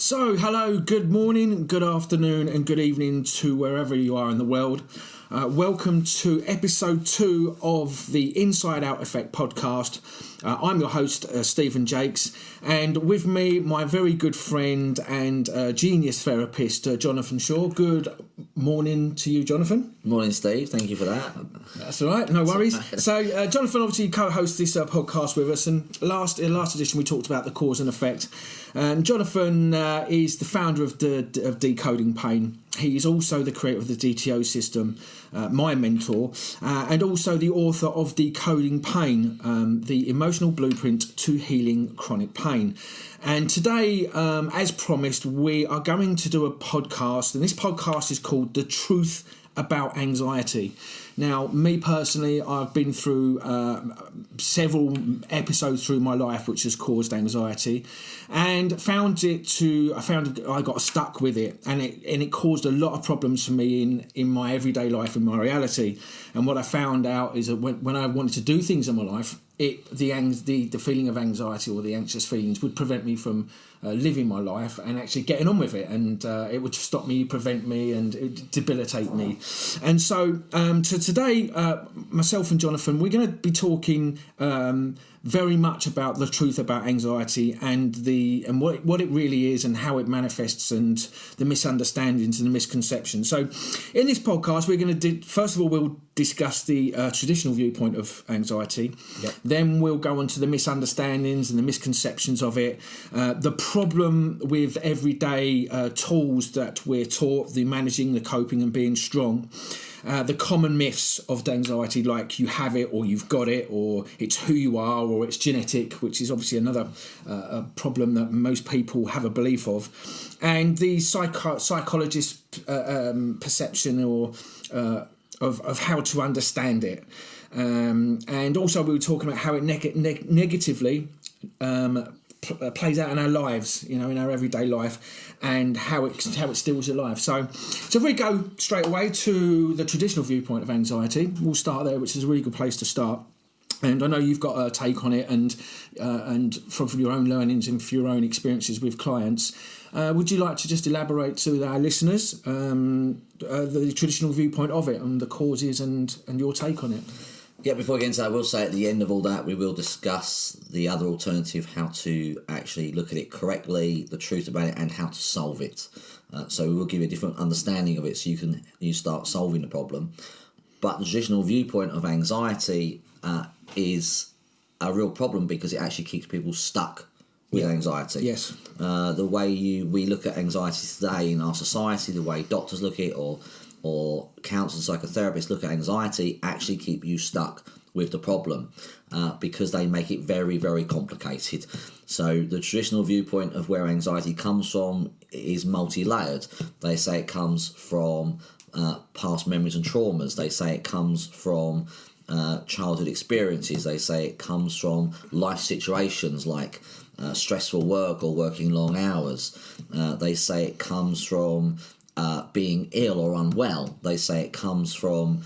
So, hello, good morning, good afternoon, and good evening to wherever you are in the world. Welcome to episode 2 of the Inside Out Effect podcast. I'm your host, Stephen Jakes, and with me, my very good friend and genius therapist, Jonathan Shaw. Good morning to you, Jonathan. Morning, Steve. Thank you for that. That's all right, no worries. So, Jonathan obviously co-hosts this podcast with us, and in last edition we talked about the cause and effect. And Jonathan is the founder of Decoding Pain. He is also the creator of the DTO System, my mentor, and also the author of Decoding Pain, the emotional blueprint to healing chronic pain. And today, as promised, we are going to do a podcast, and this podcast is called The Truth About Anxiety. Now, me personally, I've been through several episodes through my life which has caused anxiety, and I got stuck with it, and it caused a lot of problems for me in my everyday life, in my reality. And what I found out is that when I wanted to do things in my life, the feeling of anxiety or the anxious feelings would prevent me from living my life and actually getting on with it, and it would stop me, prevent me, and it would debilitate me. And so today, myself and Jonathan, we're going to be talking very much about the truth about anxiety and what it really is and how it manifests and the misunderstandings and the misconceptions. So in this podcast, we're going to first of all, we'll discuss the traditional viewpoint of anxiety. Yep. Then we'll go on to the misunderstandings and the misconceptions of it, the problem with everyday tools that we're taught, the managing, the coping and being strong. The common myths of anxiety, like you have it or you've got it or it's who you are or it's genetic, which is obviously another problem that most people have a belief of, and the psychologist's perception or of how to understand it. And also we were talking about how it negatively plays out in our lives, in our everyday life, and how it steals your life. So if we go straight away to the traditional viewpoint of anxiety, we'll start there, which is a really good place to start. And I know you've got a take on it, and from your own learnings and from your own experiences with clients. Would you like to just elaborate to our listeners the traditional viewpoint of it and the causes and your take on it? Yeah, before we get into that, I will say at the end of all that, we will discuss the other alternative, how to actually look at it correctly, the truth about it, and how to solve it. So we will give you a different understanding of it so you start solving the problem. But the traditional viewpoint of anxiety is a real problem because it actually keeps people stuck with anxiety. Yes. The way we look at anxiety today in our society, the way doctors look at it, or counsellors and psychotherapists look at anxiety, actually keep you stuck with the problem because they make it very, very complicated. So the traditional viewpoint of where anxiety comes from is multi-layered. They say it comes from past memories and traumas. They say it comes from childhood experiences. They say it comes from life situations like stressful work or working long hours. They say it comes from being ill or unwell. They say it comes from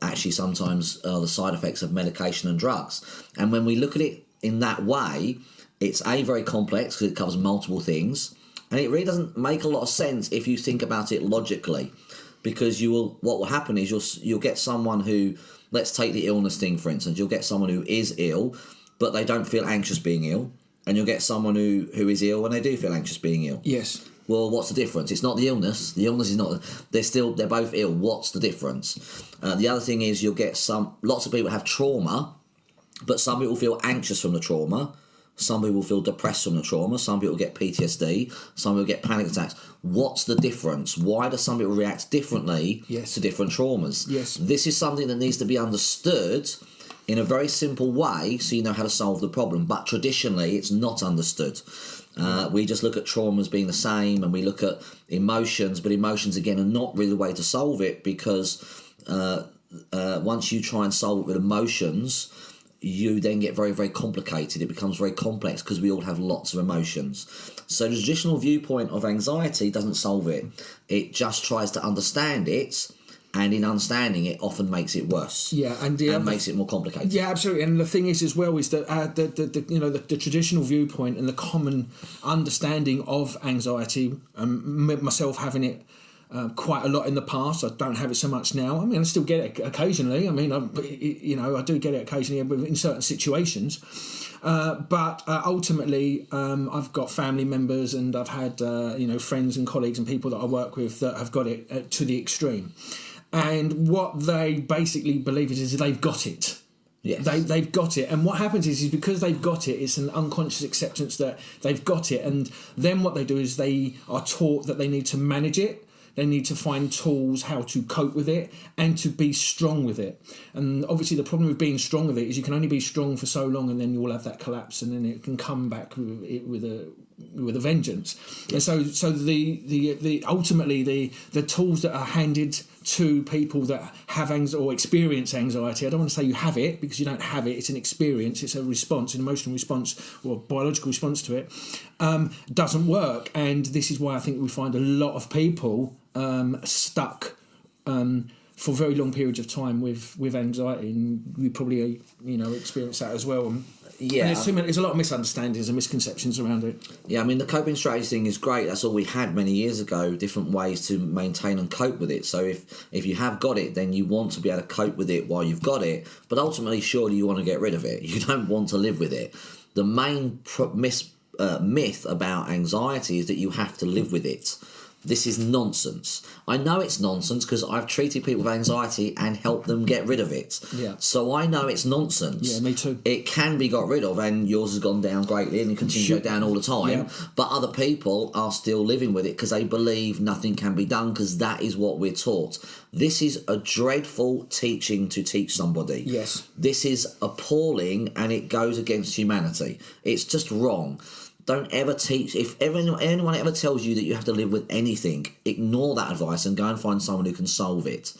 actually sometimes the side effects of medication and drugs. And when we look at it in that way, it's very complex because it covers multiple things, and it really doesn't make a lot of sense if you think about it logically, because what will happen is you'll get someone who, let's take the illness thing for instance, you'll get someone who is ill but they don't feel anxious being ill, and you'll get someone who is ill and they do feel anxious being ill. Yes. Well, what's the difference? It's not the illness. The illness is not. They're both ill. What's the difference? The other thing is you'll get lots of people have trauma, but some people feel anxious from the trauma. Some people feel depressed from the trauma. Some people get PTSD. Some people get panic attacks. What's the difference? Why do some people react differently to different traumas? Yes. This is something that needs to be understood in a very simple way so you know how to solve the problem. But traditionally, it's not understood. We just look at trauma as being the same, and we look at emotions, but emotions, again, are not really the way to solve it, because once you try and solve it with emotions, you then get very, very complicated. It becomes very complex because we all have lots of emotions. So the traditional viewpoint of anxiety doesn't solve it. It just tries to understand it And in understanding it often makes it worse. Yeah, and makes it more complicated. Yeah, absolutely. And the thing is, as well, is that the traditional viewpoint and the common understanding of anxiety, myself having it quite a lot in the past. I don't have it so much now. I mean, I still get it occasionally. I mean, I do get it occasionally in certain situations. But ultimately, I've got family members, and I've had friends and colleagues and people that I work with that have got it to the extreme. And what they basically believe is they've got it. Yes. They've got it. And what happens is because they've got it, it's an unconscious acceptance that they've got it. And then what they do is they are taught that they need to manage it. They need to find tools how to cope with it and to be strong with it. And obviously the problem with being strong with it is you can only be strong for so long, and then you will have that collapse, and then it can come back with a vengeance. Yeah. And so the ultimately the tools that are handed to people that have or experience anxiety, I don't want to say you have it, because you don't have it. It's an experience. It's a response, an emotional response or a biological response to it. Doesn't work, and this is why I think we find a lot of people stuck for very long periods of time with anxiety, and we probably experience that as well. Yeah, and there's a lot of misunderstandings and misconceptions around it. Yeah, I mean, the coping strategy thing is great. That's all we had many years ago, different ways to maintain and cope with it. So if you have got it, then you want to be able to cope with it while you've got it, but ultimately, surely you want to get rid of it. You don't want to live with it. The main myth about anxiety is that you have to live with it. This is nonsense. I know it's nonsense because I've treated people with anxiety and helped them get rid of it. Yeah. So I know it's nonsense. Yeah, me too. It can be got rid of, and yours has gone down greatly, and it continues to go down all the time. Yeah. But other people are still living with it because they believe nothing can be done, because that is what we're taught. This is a dreadful teaching to teach somebody. Yes. This is appalling, and it goes against humanity. It's just wrong. Don't ever teach. If anyone ever tells you that you have to live with anything, ignore that advice and go and find someone who can solve it,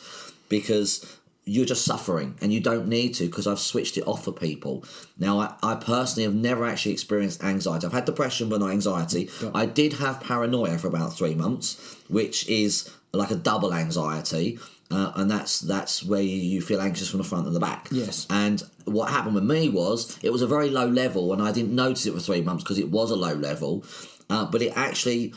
because you're just suffering and you don't need to, because I've switched it off for people. Now, I personally have never actually experienced anxiety. I've had depression but not anxiety. Yeah. I did have paranoia for about 3 months, which is like a double anxiety. And that's where you feel anxious from the front and the back. Yes. And what happened with me was it was a very low level, and I didn't notice it for 3 months because it was a low level. But it actually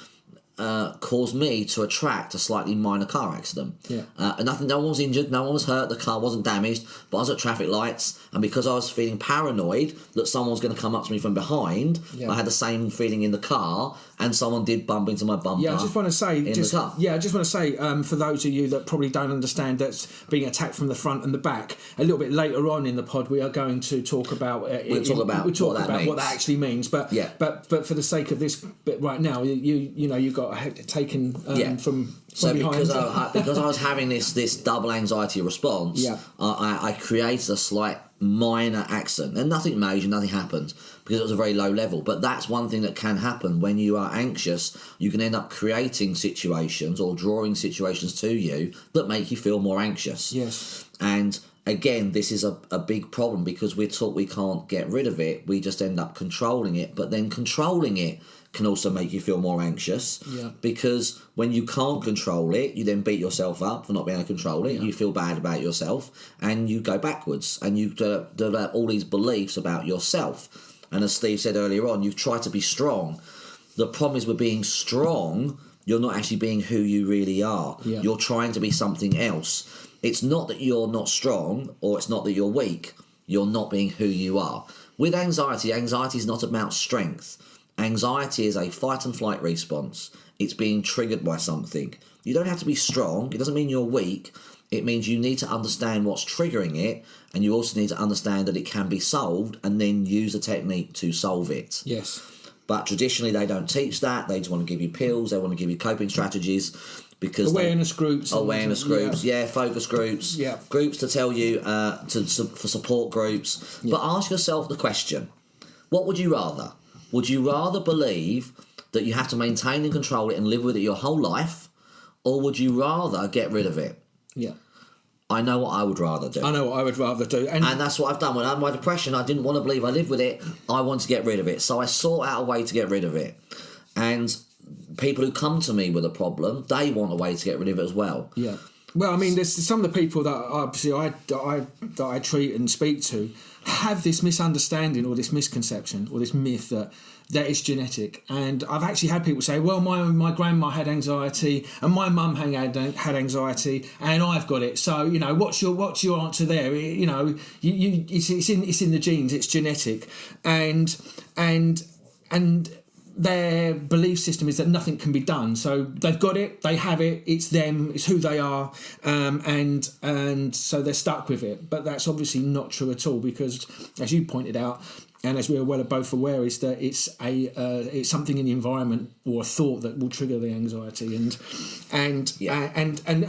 caused me to attract a slightly minor car accident. Yeah. No one was injured, no one was hurt, the car wasn't damaged, but I was at traffic lights, and because I was feeling paranoid that someone was going to come up to me from behind, I had the same feeling in the car, and someone did bump into my bumper. Yeah, I just want to say, the car. For those of you that probably don't understand that's being attacked from the front and the back, a little bit later on in the pod we are going to talk about what that actually means. But for the sake of this bit right now, you got taken from behind. Because I was having this double anxiety response, I created a slight minor accident, and nothing major, nothing happened, because it was a very low level. But that's one thing that can happen when you are anxious. You can end up creating situations or drawing situations to you that make you feel more anxious. Yes. And again, this is a big problem, because we're taught we can't get rid of it. We just end up controlling it, but then controlling it can also make you feel more anxious, because when you can't control it, you then beat yourself up for not being able to control it. You feel bad about yourself, and you go backwards, and you develop all these beliefs about yourself. And as Steve said earlier on, you've tried to be strong. The problem is with being strong, you're not actually being who you really are. You're trying to be something else. It's not that you're not strong, or it's not that you're weak. You're not being who you are. With anxiety is not about strength. Anxiety is a fight and flight response. It's being triggered by something. You don't have to be strong. It doesn't mean you're weak. It means you need to understand what's triggering it, and you also need to understand that it can be solved, and then use a technique to solve it. Yes. But traditionally they don't teach that. They just want to give you pills. They want to give you coping strategies. Because awareness groups, focus groups, groups to tell you for support groups. But ask yourself the question: what would you rather? Would you rather believe that you have to maintain and control it and live with it your whole life, or would you rather get rid of it? Yeah. I know what I would rather do. And that's what I've done. When I had my depression, I didn't want to believe I lived with it. I wanted to get rid of it. So I sought out a way to get rid of it. And people who come to me with a problem, they want a way to get rid of it as well. Yeah. Well, I mean, there's some of the people that obviously I treat and speak to have this misunderstanding or this misconception or this myth that it's genetic. And I've actually had people say, well, my grandma had anxiety and my mum had anxiety and I've got it. So, you know, what's your answer there? You know, it's in the genes, it's genetic. And their belief system is that nothing can be done. So they've got it, they have it, it's them, it's who they are, and so they're stuck with it. But that's obviously not true at all, because as you pointed out, and as we're both aware, is that it's something in the environment or a thought that will trigger the anxiety, and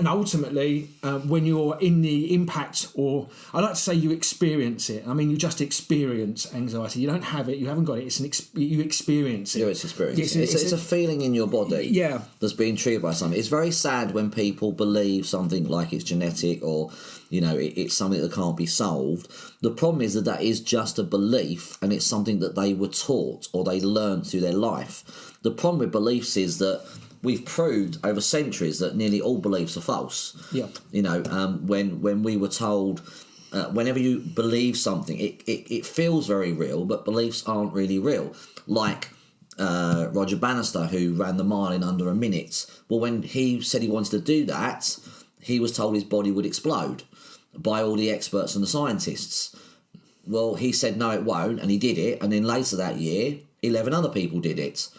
ultimately when you're in the impact, or I like to say you experience it. I mean, you just experience anxiety. You don't have it. You haven't got it. You experience it. Yeah, it's experience. It's a feeling in your body. Yeah. That's being triggered by something. It's very sad when people believe something like it's genetic, or you know, it's something that can't be solved. The problem is that is just a belief, and it's something that they were taught or they learned through their life. The problem with beliefs is that we've proved over centuries that nearly all beliefs are false. Yeah. You know, when we were told, whenever you believe something, it feels very real, but beliefs aren't really real. Like Roger Bannister, who ran the mile in under a minute. Well, when he said he wanted to do that, he was told his body would explode by all the experts and the scientists. Well, he said, no, it won't, and he did it, and then later that year, 11 other people did it.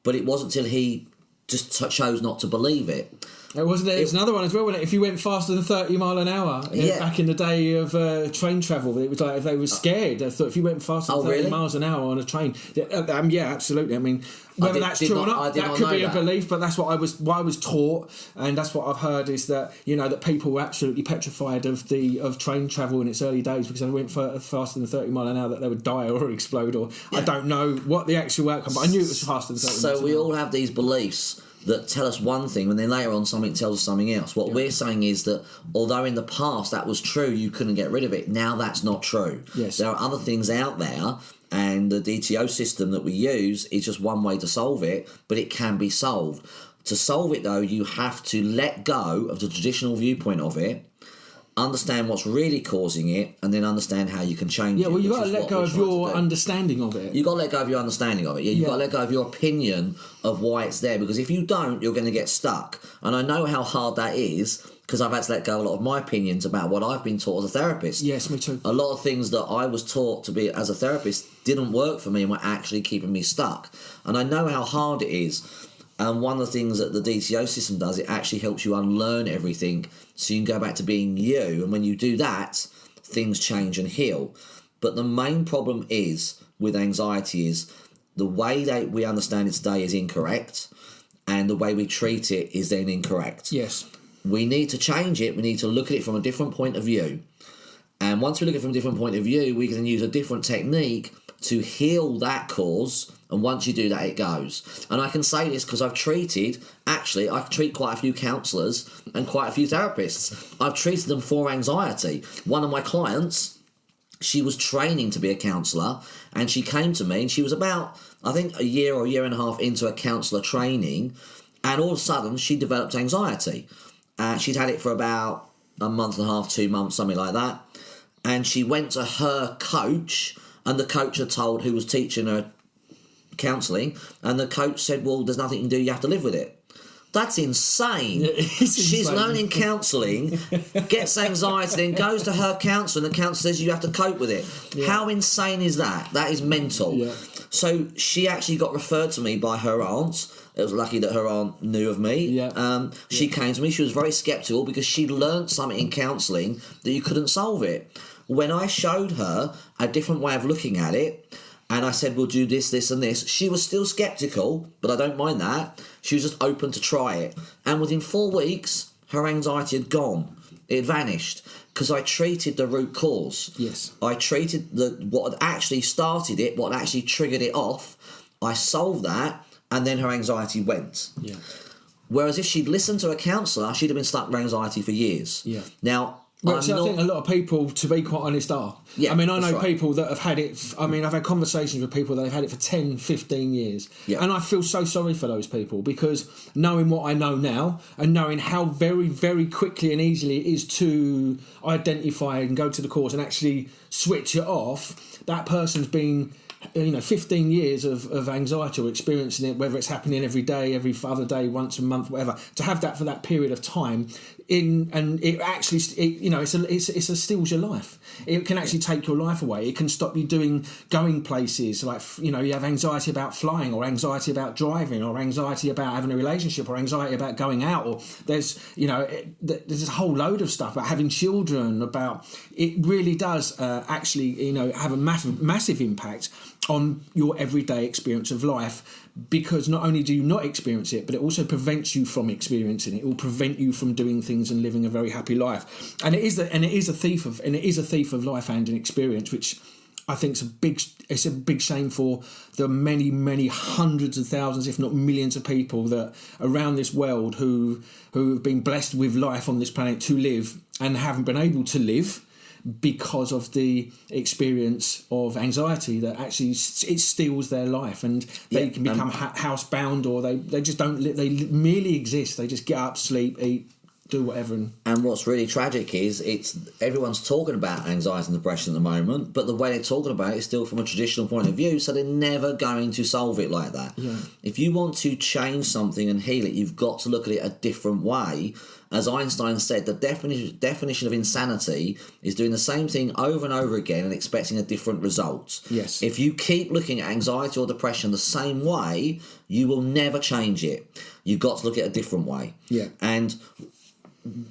But it wasn't till he just chose not to believe it. It's another one as well, wasn't it? If you went faster than 30 mile an hour, back in the day of train travel, it was like if they were scared. I thought if you went faster than 30 miles an hour on a train, yeah, absolutely. I mean, whether that's true or not, that could be a belief, but that's what I was taught, and that's what I've heard, is that, you know, that people were absolutely petrified of train travel in its early days, because if they went faster than 30 mile an hour, that they would die or explode, or I don't know what the actual outcome, but I knew it was faster than 30 miles an hour. So we all have these beliefs that tell us one thing, and then later on something tells us something else. What we're saying is that although in the past that was true, you couldn't get rid of it, now that's not true. Yes. There are other things out there, and the DTO system that we use is just one way to solve it, but it can be solved. To solve it, though, you have to let go of the traditional viewpoint of it, understand what's really causing it, and then understand how you can change it. Yeah, well, you've got to let go of your understanding of it. You've got to let go of your understanding of it. You've got to let go of your opinion of why it's there, because if you don't, you're going to get stuck. And I know how hard that is, because I've had to let go of a lot of my opinions about what I've been taught as a therapist. Yes, me too. A lot of things that I was taught to be as a therapist didn't work for me and were actually keeping me stuck. And I know how hard it is. And one of the things that the DTO system does, it actually helps you unlearn everything so you can go back to being you. And when you do that, things change and heal. But the main problem is with anxiety is the way that we understand it today is incorrect, and the way we treat it is then incorrect. Yes. We need to change it. We need to look at it from a different point of view. And once we look at it from a different point of view, we can use a different technique to heal that cause. And once you do that, it goes. And I can say this because I treat quite a few counsellors and quite a few therapists. I've treated them for anxiety. One of my clients, she was training to be a counsellor, and she came to me, and she was about, I think, a year or a year and a half into a counsellor training, and all of a sudden she developed anxiety. She'd had it for about a month and a half, 2 months, something like that. And she went to her coach, and the coach had told, who was teaching her counselling, and the coach said, well, there's nothing you can do, you have to live with it. That's insane. She's learning counselling, gets anxiety, then goes to her counsellor, and the counsellor says you have to cope with it. Yeah. How insane is that? That is mental. Yeah. So she actually got referred to me by her aunt. It was lucky that her aunt knew of me. Yeah. She came to me. She was very sceptical because she'd learnt something in counselling that you couldn't solve it. When I showed her a different way of looking at it, and I said, we'll do this, this and this, she was still sceptical, but I don't mind that. She was just open to try it. And within 4 weeks, her anxiety had gone. It had vanished. Because I treated the root cause. Yes. I treated what had actually started it, what had actually triggered it off. I solved that, and then her anxiety went. Yeah. Whereas if she'd listened to a counsellor, she'd have been stuck with anxiety for years. Yeah. Now, Which I think a lot of people, to be quite honest, are. Yeah, I mean, I know right. people that have had it. I mean, I've had conversations with people that have had it for 10, 15 years. Yeah. And I feel so sorry for those people, because knowing what I know now and knowing how very, very quickly and easily it is to identify and go to the cause and actually switch it off, that person's been 15 years of anxiety or experiencing it, whether it's happening every day, every other day, once a month, whatever, to have that for that period of time and it actually it steals your life. It can actually take your life away. It can stop you going places, like you have anxiety about flying, or anxiety about driving, or anxiety about having a relationship, or anxiety about going out, or there's a whole load of stuff about having children. About it really does actually have a massive impact on your everyday experience of life, because not only do you not experience it, but it also prevents you from experiencing it. It will prevent you from doing things and living a very happy life. And it is a thief of life and an experience, which I think is a big shame for the many, many hundreds of thousands, if not millions, of people that around this world who have been blessed with life on this planet to live and haven't been able to live because of the experience of anxiety that actually it steals their life, and they can become housebound, or they just don't live. They merely exist. They just get up, sleep, eat, do whatever. And what's really tragic is everyone's talking about anxiety and depression at the moment, but the way they're talking about it is still from a traditional point of view, so they're never going to solve it like that. Yeah. If you want to change something and heal it, you've got to look at it a different way. As Einstein said, the definition of insanity is doing the same thing over and over again and expecting a different result. Yes. If you keep looking at anxiety or depression the same way, you will never change it. You've got to look at it a different way. Yeah. And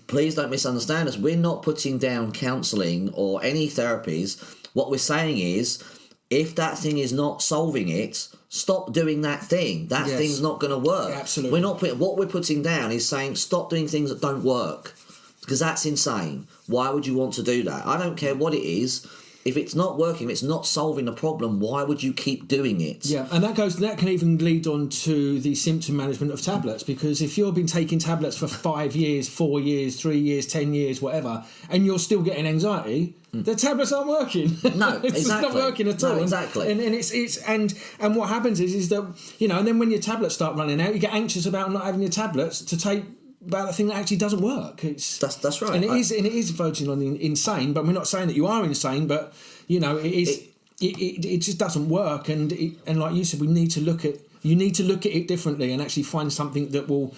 please don't misunderstand us. We're not putting down counselling or any therapies. What we're saying is, if that thing is not solving it, stop doing that thing. That thing's not going to work. Absolutely. What we're putting down is saying stop doing things that don't work, because that's insane. Why would you want to do that? I don't care what it is. If it's not working, if it's not solving the problem, why would you keep doing it? Yeah, and that can even lead on to the symptom management of tablets, because if you've been taking tablets for 5 years, 4 years, 3 years, 10 years, whatever, and you're still getting anxiety, the tablets aren't working. No, it's exactly. not working at all. No, exactly. And what happens is that and then when your tablets start running out, you get anxious about not having your tablets to take about the thing that actually doesn't work. That's right. And it is verging on the insane, but we're not saying that you are insane, but it just doesn't work, and like you said, you need to look at it differently and actually find something that will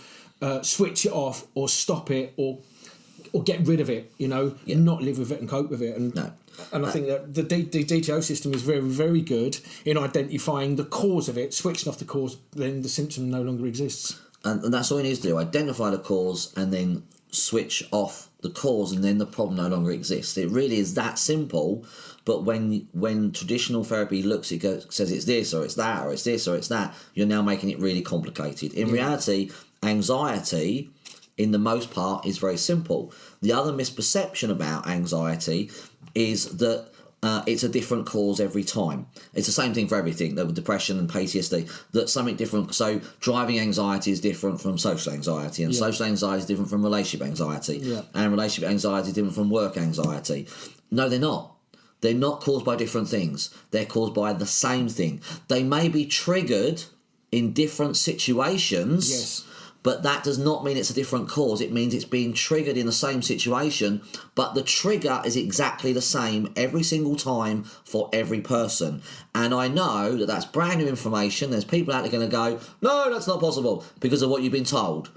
switch it off or stop it or get rid of it, not live with it and cope with it. And I think that the DTO system is very, very good in identifying the cause of it, switching off the cause, then the symptom no longer exists. And that's all you need to do, identify the cause and then switch off the cause, and then the problem no longer exists. It really is that simple, but when traditional therapy looks, says it's this or it's that or it's this or it's that, you're now making it really complicated. In reality, anxiety, in the most part, is very simple. The other misperception about anxiety is that it's a different cause every time. It's the same thing for everything, with depression and PTSD, that something different. So driving anxiety is different from social anxiety, and social anxiety is different from relationship anxiety, and relationship anxiety is different from work anxiety. No, they're not. They're not caused by different things. They're caused by the same thing. They may be triggered in different situations, but that does not mean it's a different cause. It means it's being triggered in the same situation, but the trigger is exactly the same every single time for every person. And I know that that's brand new information. There's people out there going to go, no, that's not possible, because of what you've been told.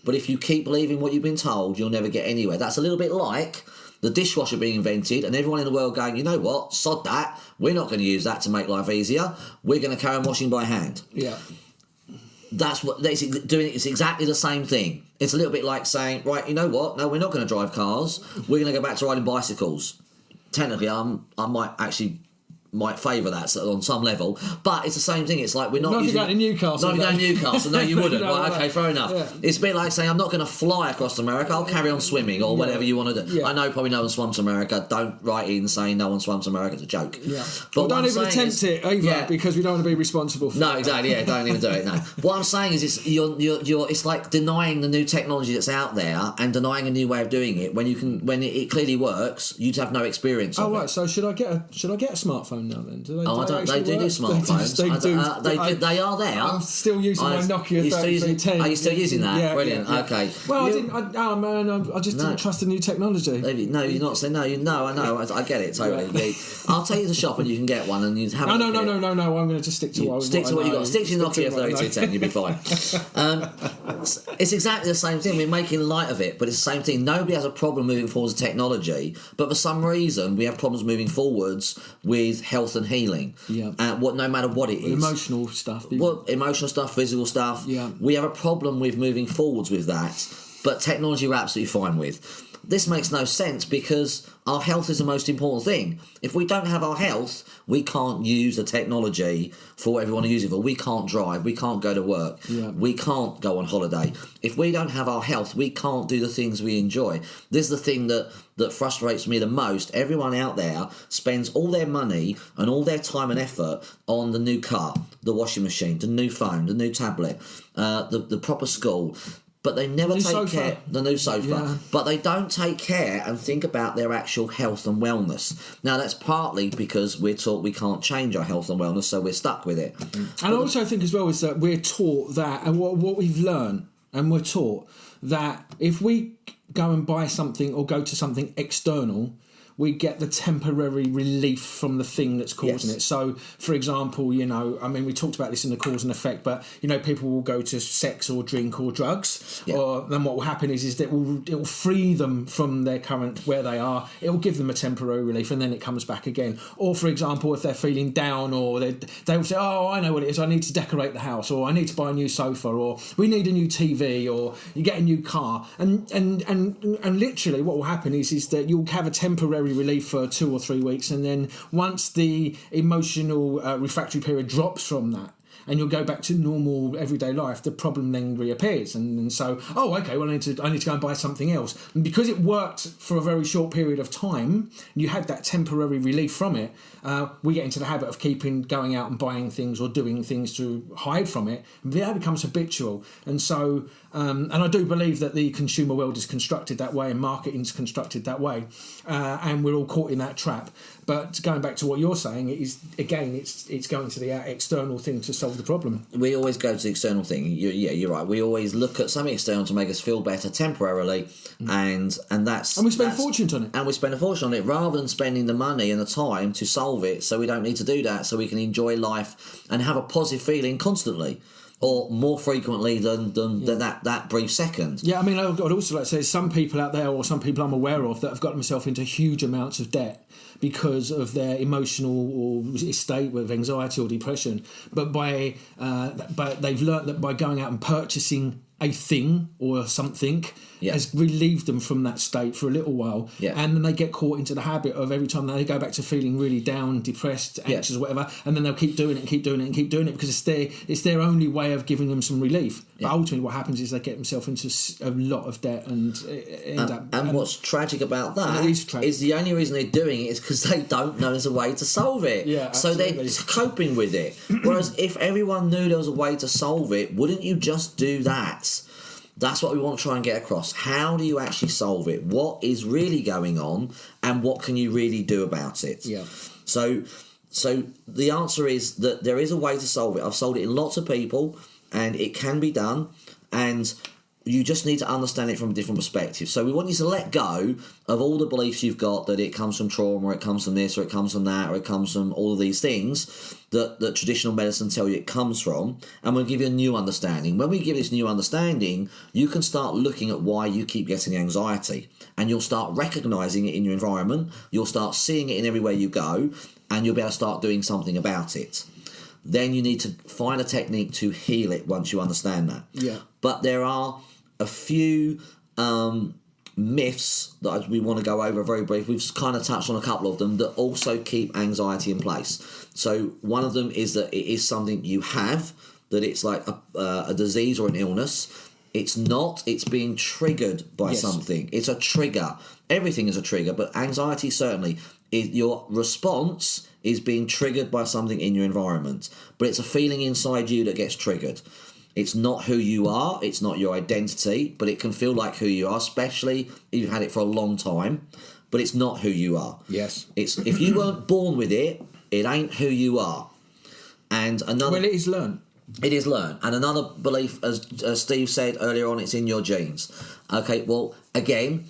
But if you keep believing what you've been told, you'll never get anywhere. That's a little bit like the dishwasher being invented and everyone in the world going, you know what, sod that. We're not going to use that to make life easier. We're going to carry on washing by hand. Yeah. That's what they're doing. It's exactly the same thing. It's a little bit like saying, right, you know what? No, we're not going to drive cars. We're going to go back to riding bicycles. Technically, I might actually might favour that on some level, but it's the same thing. It's like we're not going to Newcastle. Not going to Newcastle. No, you wouldn't. No, Right, okay, fair enough. Yeah. It's a bit like saying I'm not going to fly across America. I'll carry on swimming or whatever you want to do. Yeah. I know probably no one swums America. Don't write in saying no one swums America. It's a joke. Yeah. But don't even attempt it either because we don't want to be responsible for it. No, exactly. Yeah, don't even do it. No. What I'm saying is, it's like denying the new technology that's out there and denying a new way of doing it when it clearly works. You'd have no experience. Oh, of right. it. So should I get a smartphone now then? Do they? They do smartphones. They are there. I'm still using my Nokia 3310. Are you still using that? Yeah, Brilliant. Yeah. Okay. Well, I just didn't trust the new technology. No, you're not saying no. I know. I get it totally. Yeah. I'll take you to the shop and you can get one and you have. No. I'm going to just stick to what you got. Stick to your Nokia 3210. You'll be fine. It's exactly the same thing. We're making light of it, but it's the same thing. Nobody has a problem moving forwards with technology, but for some reason we have problems moving forwards with health and healing. Yeah. No matter what it is. Emotional stuff. Emotional stuff, physical stuff. Yeah. We have a problem with moving forwards with that, but technology we're absolutely fine with. This makes no sense because our health is the most important thing. If we don't have our health, we can't use the technology for what we want to use it for. We can't drive. We can't go to work. Yeah. We can't go on holiday. If we don't have our health, we can't do the things we enjoy. This is the thing that frustrates me the most. Everyone out there spends all their money and all their time and effort on the new car, the washing machine, the new phone, the new tablet, the proper school. But they never take care. The new sofa. Yeah. But they don't take care and think about their actual health and wellness. Now, that's partly because we're taught we can't change our health and wellness, so we're stuck with it. And I also think as well is that we're taught that, and what we've learned, and we're taught that if we go and buy something or go to something external, we get the temporary relief from the thing that's causing it. So, for example, we talked about this in the cause and effect, but, people will go to sex or drink or drugs, or then what will happen is that it will free them from their current, where they are. It will give them a temporary relief and then it comes back again. Or, for example, if they're feeling down or they will say, oh, I know what it is, I need to decorate the house, or I need to buy a new sofa, or we need a new TV, or you get a new car. And literally what will happen is that you'll have a temporary relief for 2 or 3 weeks, and then once the emotional refractory period drops from that and you'll go back to normal everyday life, the problem then reappears, and so okay, well I need to go and buy something else, and because it worked for a very short period of time, you had that temporary relief from it. We get into the habit of going out and buying things or doing things to hide from it. That becomes habitual, and so and I do believe that the consumer world is constructed that way and marketing's constructed that way, and we're all caught in that trap. But going back to what you're saying, it's going to the external thing to solve the problem. We always go to the external thing. You're right. We always look at something external to make us feel better temporarily, and that's... And we spend a fortune on it. And we spend a fortune on it rather than spending the money and the time to solve it, so we don't need to do that, so we can enjoy life and have a positive feeling constantly. Or more frequently than that brief second. Yeah, I'd also like to say some people out there, or some people I'm aware of, that have got themselves into huge amounts of debt because of their emotional or state with anxiety or depression. But they've learnt that by going out and purchasing a thing or something has relieved them from that state for a little while, and then they get caught into the habit of every time they go back to feeling really down, depressed, anxious, whatever, and then they'll keep doing it because it's their only way of giving them some relief. But ultimately what happens is they get themselves into a lot of debt and end up... And what's tragic about that is the only reason they're doing it is because they don't know there's a way to solve it. So they're coping with it. Whereas if everyone knew there was a way to solve it, wouldn't you just do that? That's what we want to try and get across. How do you actually solve it? What is really going on, and what can you really do about it? So the answer is that there is a way to solve it. I've sold it in lots of people, and it can be done, and you just need to understand it from a different perspective. So we want you to let go of all the beliefs you've got that it comes from trauma, or it comes from this, or it comes from that, or it comes from all of these things that traditional medicine tell you it comes from, and we'll give you a new understanding. When we give this new understanding, you can start looking at why you keep getting anxiety, and you'll start recognising it in your environment, you'll start seeing it in everywhere you go, and you'll be able to start doing something about it. Then you need to find a technique to heal it once you understand that. But there are a few myths that we want to go over very briefly. We've kind of touched on a couple of them that also keep anxiety in place. So one of them is that it is something you have, that it's like a disease or an illness. It's not. It's being triggered by something. It's a trigger. Everything is a trigger, but anxiety certainly is. Your response is being triggered by something in your environment, but it's a feeling inside you that gets triggered. It's not who you are. It's not your identity, but it can feel like who you are, especially if you've had it for a long time. But it's not who you are. Yes. It's if you weren't born with it, it ain't who you are. And another. Well, it is learned. It is learned. And another belief, as Steve said earlier on, it's in your genes. Okay, well, again,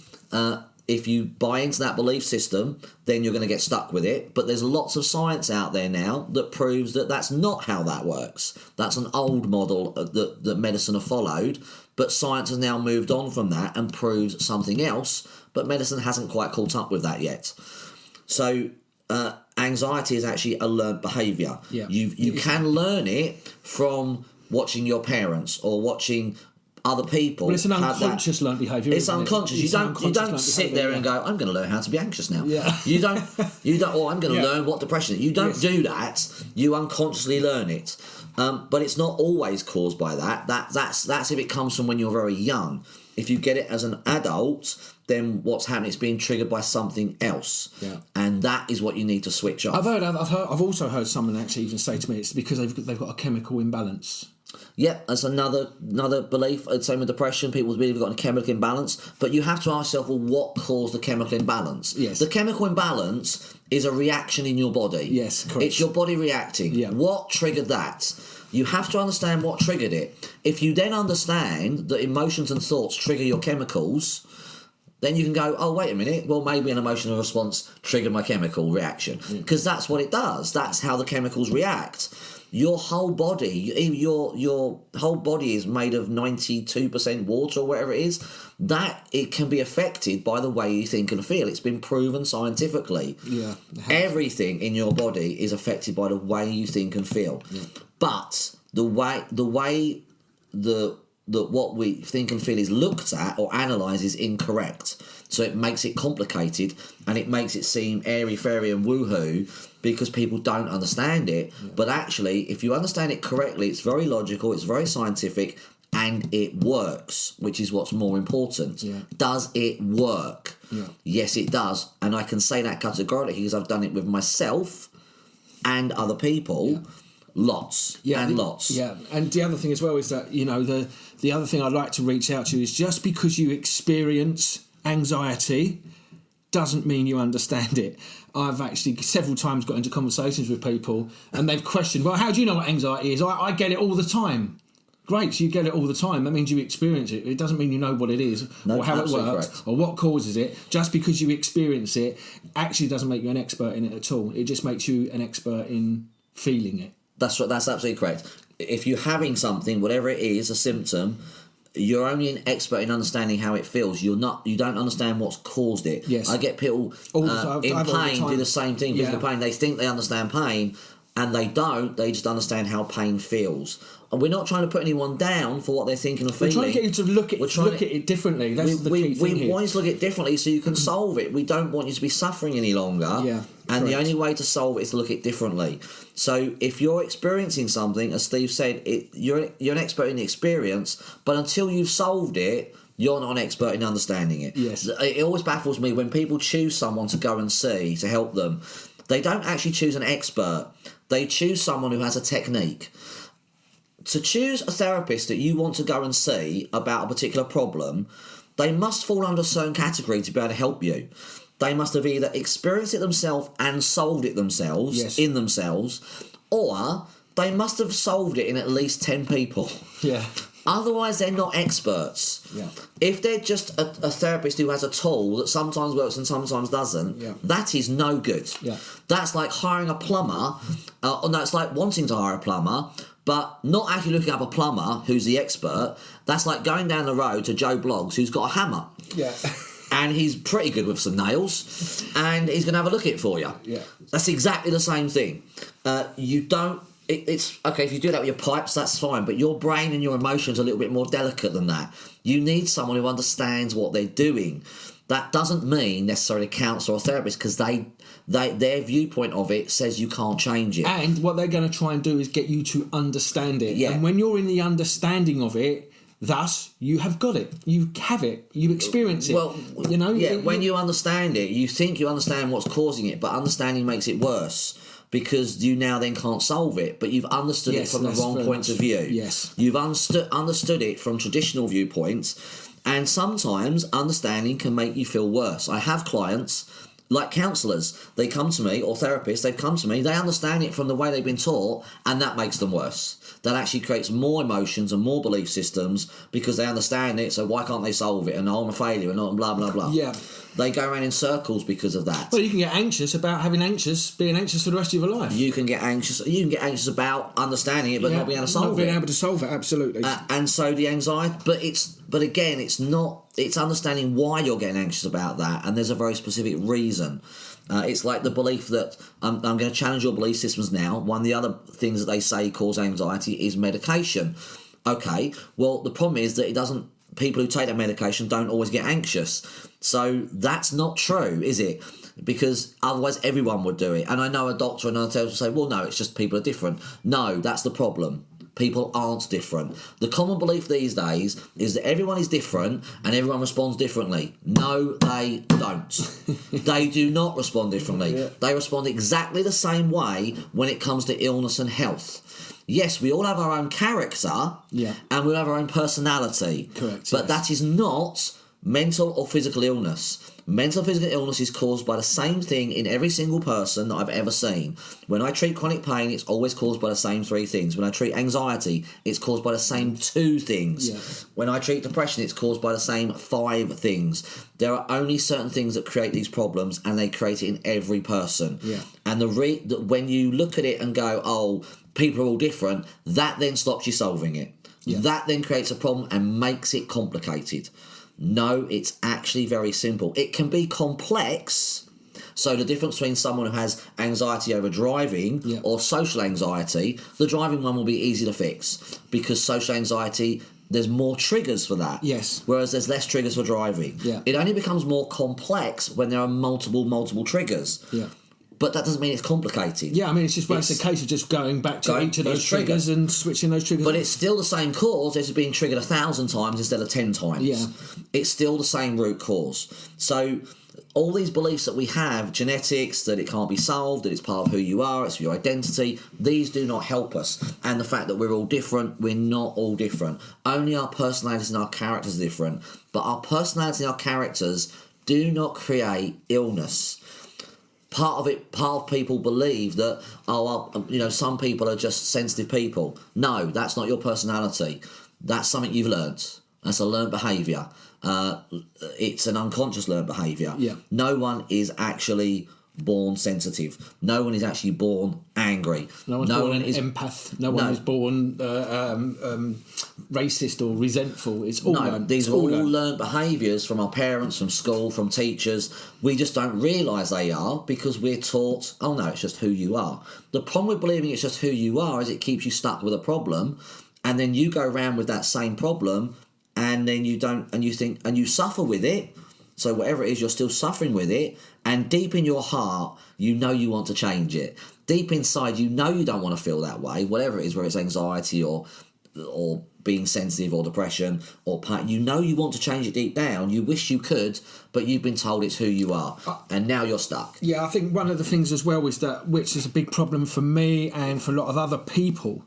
if you buy into that belief system, then you're going to get stuck with it. But there's lots of science out there now that proves that that's not how that works. That's an old model that medicine have followed. But science has now moved on from that and proves something else. But medicine hasn't quite caught up with that yet. So anxiety is actually a learned behaviour. Yeah. You can learn it from watching your parents or watching other people. Well, it's an unconscious learned behaviour. It's unconscious. You don't sit there and go, I'm going to learn how to be anxious now. Yeah. You don't. Or I'm going to learn what depression is. You don't do that. You unconsciously learn it. But it's not always caused by that. That's if it comes from when you're very young. If you get it as an adult, then what's happening is being triggered by something else. Yeah. And that is what you need to switch off. I've also heard someone actually even say to me it's because they've got a chemical imbalance. Yeah, that's another belief. Same with depression. People believe they've got a chemical imbalance. But you have to ask yourself, well, what caused the chemical imbalance? Yes. The chemical imbalance is a reaction in your body. Yes, correct. It's your body reacting. Yeah. What triggered that? You have to understand what triggered it. If you then understand that emotions and thoughts trigger your chemicals, then you can go, oh, wait a minute, well, maybe an emotional response triggered my chemical reaction. Because that's what it does. That's how the chemicals react. Your whole body, your whole body is made of 92% water or whatever it is. That it can be affected by the way you think and feel. It's been proven scientifically. Yeah. Everything in your body is affected by the way you think and feel. Yeah. But the way that what we think and feel is looked at or analysed is incorrect. So it makes it complicated and it makes it seem airy-fairy and woohoo because people don't understand it. Yeah. But actually, if you understand it correctly, it's very logical, it's very scientific, and it works, which is what's more important. Yeah. Does it work? Yeah. Yes, it does. And I can say that categorically because I've done it with myself and other people. Yeah. Lots. Yeah, and the other thing as well is that, the other thing I'd like to reach out to is just because you experience anxiety doesn't mean you understand it. I've actually several times got into conversations with people and they've questioned, well, how do you know what anxiety is? I get it all the time. Great, so you get it all the time. That means you experience it. It doesn't mean you know what it is or how it works or what causes it. Just because you experience it actually doesn't make you an expert in it at all. It just makes you an expert in feeling it. That's absolutely correct. If you're having something, whatever it is, a symptom, you're only an expert in understanding how it feels. You don't understand what's caused it. Yes. I get people in pain do the same thing. Physical pain. They think they understand pain, and they don't. They just understand how pain feels. And we're not trying to put anyone down for what they're thinking or feeling. We're trying to get you to look at it differently. That's the key thing here. We want you to look at it differently so you can solve it. We don't want you to be suffering any longer. Yeah, and the only way to solve it is to look at it differently. So if you're experiencing something, as Steve said, you're an expert in the experience, but until you've solved it, you're not an expert in understanding it. Yes. It always baffles me when people choose someone to go and see to help them. They don't actually choose an expert. They choose someone who has a technique. To choose a therapist that you want to go and see about a particular problem, they must fall under a certain category to be able to help you. They must have either experienced it themselves and solved it themselves, in themselves, or they must have solved it in at least 10 people. Yeah. Otherwise, they're not experts. Yeah. If they're just a therapist who has a tool that sometimes works and sometimes doesn't, that is no good. Yeah. That's like hiring a plumber, it's like wanting to hire a plumber, but not actually looking up a plumber who's the expert. That's like going down the road to Joe Bloggs, who's got a hammer. Yeah. And he's pretty good with some nails, and he's going to have a look at it for you. Yeah. That's exactly the same thing. You don't it's okay if you do that with your pipes, that's fine, but your brain and your emotions are a little bit more delicate than that. You need someone who understands what they're doing. That doesn't mean necessarily a counsellor or therapist, because their viewpoint of it says you can't change it. And what they're going to try and do is get you to understand it. Yeah. And when you're in the understanding of it, thus you have got it. You have it. You experience it. Well, you know. Yeah. When you understand it, you think you understand what's causing it, but understanding makes it worse, because you now then can't solve it. But you've understood it from the wrong point of view. Yes. You've understood it from traditional viewpoints. And sometimes understanding can make you feel worse. I have clients, like counsellors, they come to me, or therapists, they've come to me, they understand it from the way they've been taught, and that makes them worse. That actually creates more emotions and more belief systems, because they understand it, so why can't they solve it? And I'm a failure, and blah, blah, blah. Yeah. They go around in circles because of that. Well, you can get anxious about being anxious for the rest of your life. You can get anxious about understanding it, but not being able to solve it. Not being able to solve it, absolutely. And so the anxiety, but again, it's understanding why you're getting anxious about that, and there's a very specific reason. It's like the belief that I'm going to challenge your belief systems now. One of the other things that they say cause anxiety is medication. Okay, well, the problem is that it doesn't. People who take that medication don't always get anxious. So that's not true, is it? Because otherwise everyone would do it. And I know a doctor and another therapist will say, well, no, it's just people are different. No, that's the problem. People aren't different. The common belief these days is that everyone is different and everyone responds differently. No, they don't. They do not respond differently. Yeah. They respond exactly the same way when it comes to illness and health. Yes, we all have our own character, and we have our own personality. Correct. But that is not mental or physical illness. Mental or physical illness is caused by the same thing in every single person that I've ever seen. When I treat chronic pain, it's always caused by the same 3 things. When I treat anxiety, it's caused by the same 2 things. Yeah. When I treat depression, it's caused by the same 5 things. There are only certain things that create these problems, and they create it in every person. Yeah. And when you look at it and go, oh, people are all different, that then stops you solving it. Yeah. That then creates a problem and makes it complicated. No, it's actually very simple. It can be complex. So the difference between someone who has anxiety over driving or social anxiety, the driving one will be easy to fix, because social anxiety, there's more triggers for that. Yes. Whereas there's less triggers for driving. Yeah. It only becomes more complex when there are multiple triggers. Yeah. But that doesn't mean it's complicated. Yeah, I mean, it's a case of just going back to each of those triggers and switching those triggers. But it's still the same cause. It's being triggered 1,000 times instead of 10 times. Yeah. It's still the same root cause. So all these beliefs that we have, genetics, that it can't be solved, that it's part of who you are, it's your identity, these do not help us. And the fact that we're all different, we're not all different. Only our personalities and our characters are different. But our personality and our characters do not create illness. Part of people believe that, some people are just sensitive people. No, that's not your personality. That's something you've learnt. That's a learnt behaviour. It's an unconscious learnt behaviour. Yeah. No one is actually born sensitive. No one is actually born angry. No one's born an empath. No one is born racist or resentful. It's all learned. These are all learned behaviours from our parents, from school, from teachers. We just don't realise they are, because we're taught, oh no, it's just who you are. The problem with believing it's just who you are is it keeps you stuck with a problem, and then you go around with that same problem, and then you suffer with it. So whatever it is, you're still suffering with it, and deep in your heart, you know you want to change it. Deep inside, you know you don't want to feel that way, whatever it is, whether it's anxiety or being sensitive or depression or pain. You know you want to change it deep down. You wish you could, but you've been told it's who you are, and now you're stuck. Yeah, I think one of the things as well is that, which is a big problem for me and for a lot of other people,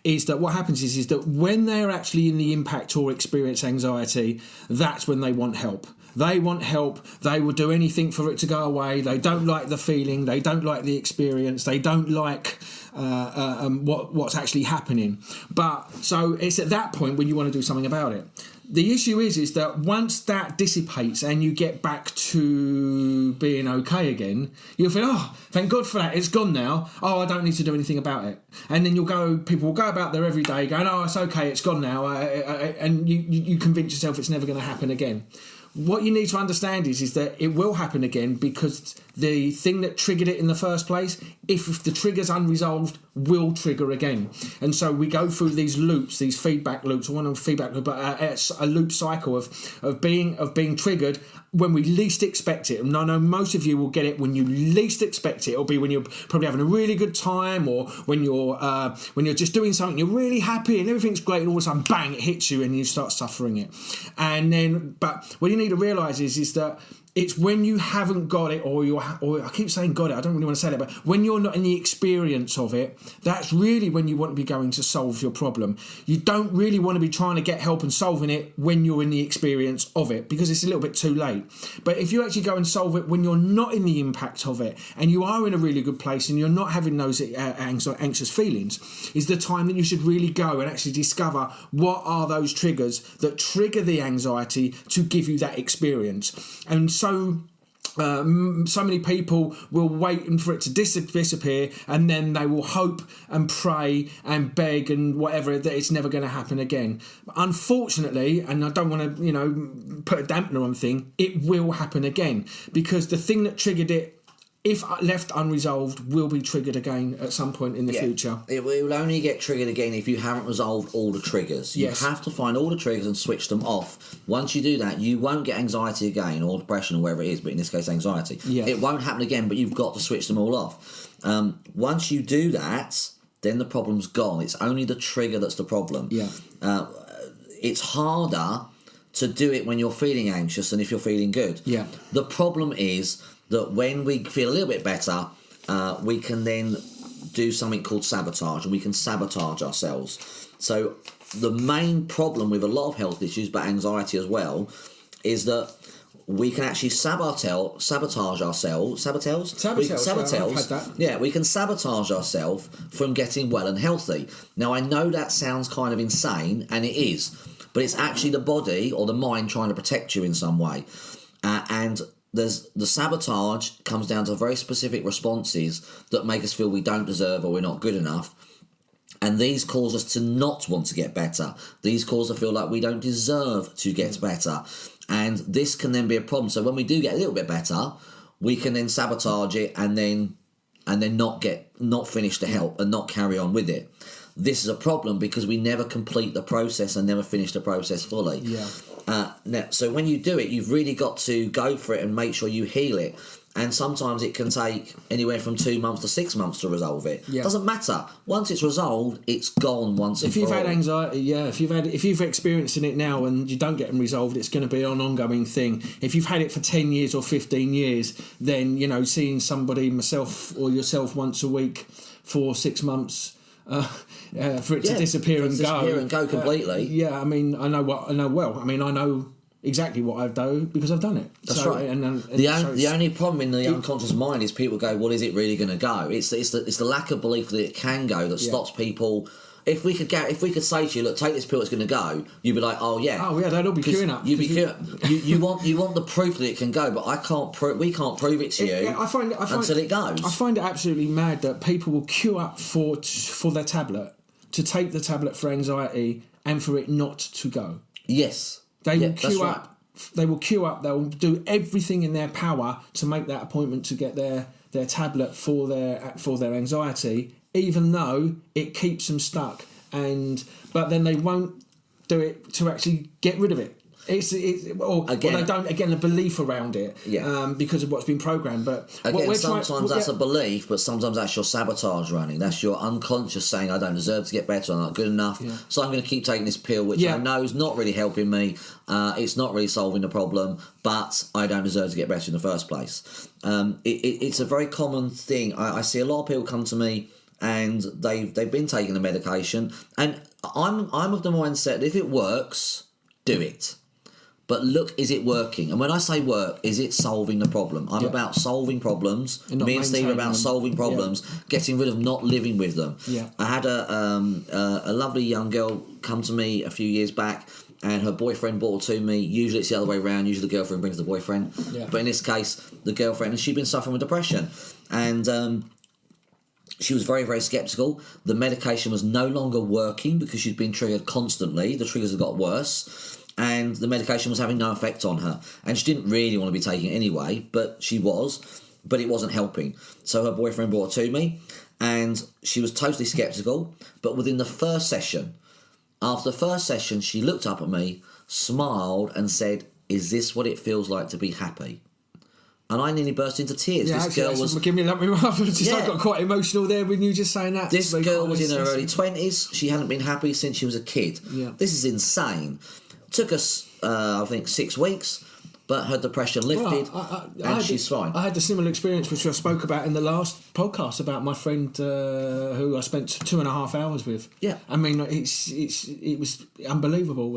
is that what happens is that when they're actually in the impact or experience anxiety, that's when they want help. They want help. They will do anything for it to go away. They don't like the feeling. They don't like the experience. They don't like what's actually happening. But so it's at that point when you want to do something about it. The issue is that once that dissipates and you get back to being okay again, you'll feel, oh, thank God for that, it's gone now. Oh, I don't need to do anything about it. And then people will go about their everyday going, oh, it's okay, it's gone now. And you convince yourself it's never going to happen again. what you need to understand is that it will happen again, because the thing that triggered it in the first place, if the trigger's unresolved, will trigger again. And so we go through these loops, these feedback loops, one of feedback loop, but it's a loop cycle of being triggered when we least expect it. And I know most of you will get it when you least expect it. It'll be when you're probably having a really good time, or when you're just doing something, you're really happy and everything's great, and all of a sudden, bang, it hits you and you start suffering it. And then, but what you need to realise is that it's when you haven't got it, or I keep saying got it, I don't really want to say that, but when you're not in the experience of it, that's really when you want to be going to solve your problem. You don't really want to be trying to get help and solving it when you're in the experience of it, because it's a little bit too late. But if you actually go and solve it when you're not in the impact of it, and you are in a really good place, and you're not having those anxious feelings, is the time that you should really go and actually discover what are those triggers that trigger the anxiety to give you that experience. And so many people will wait for it to disappear, and then they will hope and pray and beg and whatever that it's never going to happen again. Unfortunately, and I don't want to put a dampener on thing, it will happen again, because the thing that triggered it, if left unresolved, will be triggered again at some point in the future. It will only get triggered again if you haven't resolved all the triggers. You have to find all the triggers and switch them off. Once you do that, you won't get anxiety again, or depression, or whatever it is, but in this case, anxiety. Yeah. It won't happen again, but you've got to switch them all off. Once you do that, then the problem's gone. It's only the trigger that's the problem. Yeah. It's harder to do it when you're feeling anxious than if you're feeling good. Yeah. The problem is that when we feel a little bit better, we can then do something called sabotage, and we can sabotage ourselves. So the main problem with a lot of health issues, but anxiety as well, is that we can actually sabotage ourselves. Yeah, we can sabotage ourselves from getting well and healthy. Now, I know that sounds kind of insane, and it is, but it's actually the body or the mind trying to protect you in some way. And there's the sabotage comes down to very specific responses that make us feel we don't deserve or we're not good enough. And these cause us to not want to get better. These cause us to feel like we don't deserve to get better. And this can then be a problem. So when we do get a little bit better, we can then sabotage it and then not finish the help and not carry on with it. This is a problem because we never complete the process and never finish the process fully. Yeah. Now, so when you do it, you've really got to go for it and make sure you heal it. And sometimes it can take anywhere from 2 months to 6 months to resolve it. Yeah. Doesn't matter. Once it's resolved, it's gone once and for all. If you've had anxiety, if you've experiencing it now and you don't get them resolved, it's going to be an ongoing thing. If you've had it for 10 years or 15 years, then seeing somebody, myself or yourself, once a week for 6 months. For it to disappear and go completely. I know exactly what I've done because I've done it. That's right. And the only problem in the unconscious mind is people go, "Well, is it really going to go?" It's the lack of belief that it can go that stops people. If we could say to you, "Look, take this pill, it's going to go," you'd be like, "Oh yeah, they'd all be queuing up." You'd be you want the proof that it can go, but we can't prove it to you until it goes. I find it absolutely mad that people will queue up for their tablet, to take the tablet for anxiety, and for it not to go. Yes. They will queue up. Right. They will queue up. They will do everything in their power to make that appointment to get their tablet for their anxiety, even though it keeps them stuck. But then they won't do it to actually get rid of it. Or they don't. Again, the belief around it, because of what's been programmed. But again, sometimes that's a belief, but sometimes that's your sabotage running. That's your unconscious saying, "I don't deserve to get better. I'm not good enough, so I'm going to keep taking this pill, which I know is not really helping me. It's not really solving the problem, but I don't deserve to get better in the first place." It's a very common thing. I see a lot of people come to me and they've been taking the medication, and I'm of the mindset that if it works, do it. But look, is it working? And when I say work, is it solving the problem? I'm about solving problems. Me and Steve are about solving problems, getting rid of not living with them. Yeah. I had a lovely young girl come to me a few years back, and her boyfriend brought her to me. Usually it's the other way around. Usually the girlfriend brings the boyfriend. Yeah. But in this case, the girlfriend, and she'd been suffering with depression. And she was very, very sceptical. The medication was no longer working because she'd been triggered constantly. The triggers had got worse. and the medication was having no effect on her. And she didn't really want to be taking it anyway, but she was, but it wasn't helping. So her boyfriend brought her to me, and she was totally sceptical. But within the first session, after the first session, she looked up at me, smiled, and said, "Is this what it feels like to be happy?" And I nearly burst into tears. Yeah, this girl was... Give me that. I got quite emotional there when you just saying that. This girl was in her early 20s. She hadn't been happy since she was a kid. Yeah. This is insane. Took us, I think, 6 weeks, but her depression lifted, and she's fine. I had a similar experience, which I spoke about in the last podcast, about my friend who I spent 2.5 hours with. Yeah. I mean, it was unbelievable,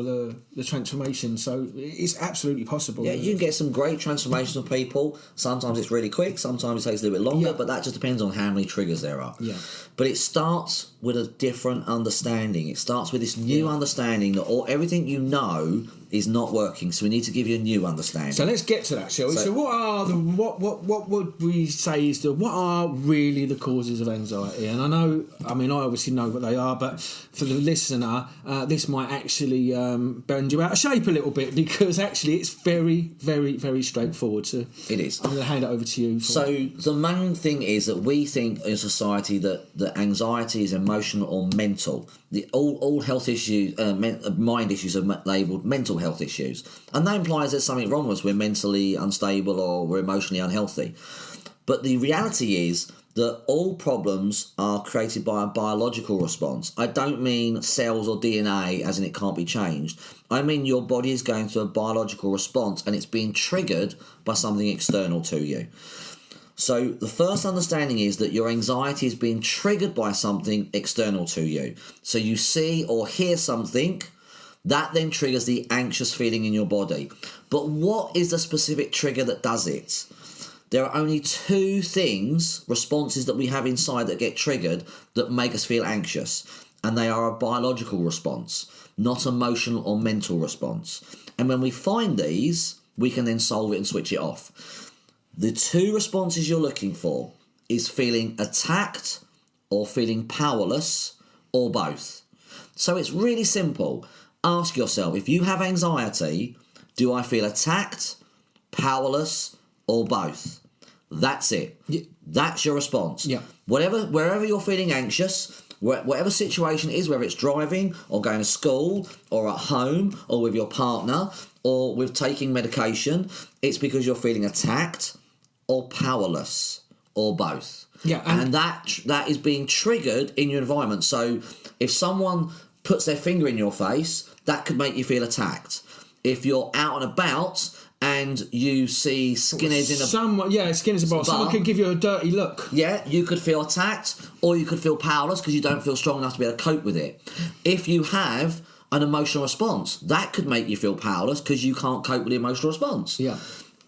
the transformation. So it's absolutely possible. Yeah, you can get some great transformational people. Sometimes it's really quick, sometimes it takes a little bit longer, but that just depends on how many triggers there are. Yeah. But it starts with a different understanding. It starts with this new understanding that everything you know is not working, so we need to give you a new understanding. So let's get to that, shall we? So what would we say is what are really the causes of anxiety? And I obviously know what they are, but for the listener, this might actually bend you out of shape a little bit, because actually it's very, very, very straightforward. So it is. I'm going to hand it over to you. So the main thing is that we think in society that anxiety is emotional or mental. All health issues, mind issues are labelled mental health issues, and that implies there's something wrong with us. We're mentally unstable or we're emotionally unhealthy. But the reality is that all problems are created by a biological response. I don't mean cells or DNA as in it can't be changed. I mean your body is going through a biological response and it's being triggered by something external to you. So the first understanding is that your anxiety is being triggered by something external to you. So you see or hear something, that then triggers the anxious feeling in your body. But what is the specific trigger that does it? There are only two responses that we have inside that get triggered that make us feel anxious. And they are a biological response, not emotional or mental response. And when we find these, we can then solve it and switch it off. The two responses you're looking for is feeling attacked or feeling powerless, or both. So it's really simple. Ask yourself, if you have anxiety, do I feel attacked, powerless, or both? That's it. Yeah. That's your response. Yeah. Wherever you're feeling anxious, whatever situation it is, whether it's driving or going to school or at home or with your partner or with taking medication, it's because you're feeling attacked or powerless, or both. Yeah, and that is being triggered in your environment. So if someone puts their finger in your face, that could make you feel attacked. If you're out and about and you see skinheads in a skinheads in a bar, someone can give you a dirty look. Yeah, you could feel attacked, or you could feel powerless because you don't feel strong enough to be able to cope with it. If you have an emotional response, that could make you feel powerless because you can't cope with the emotional response. Yeah.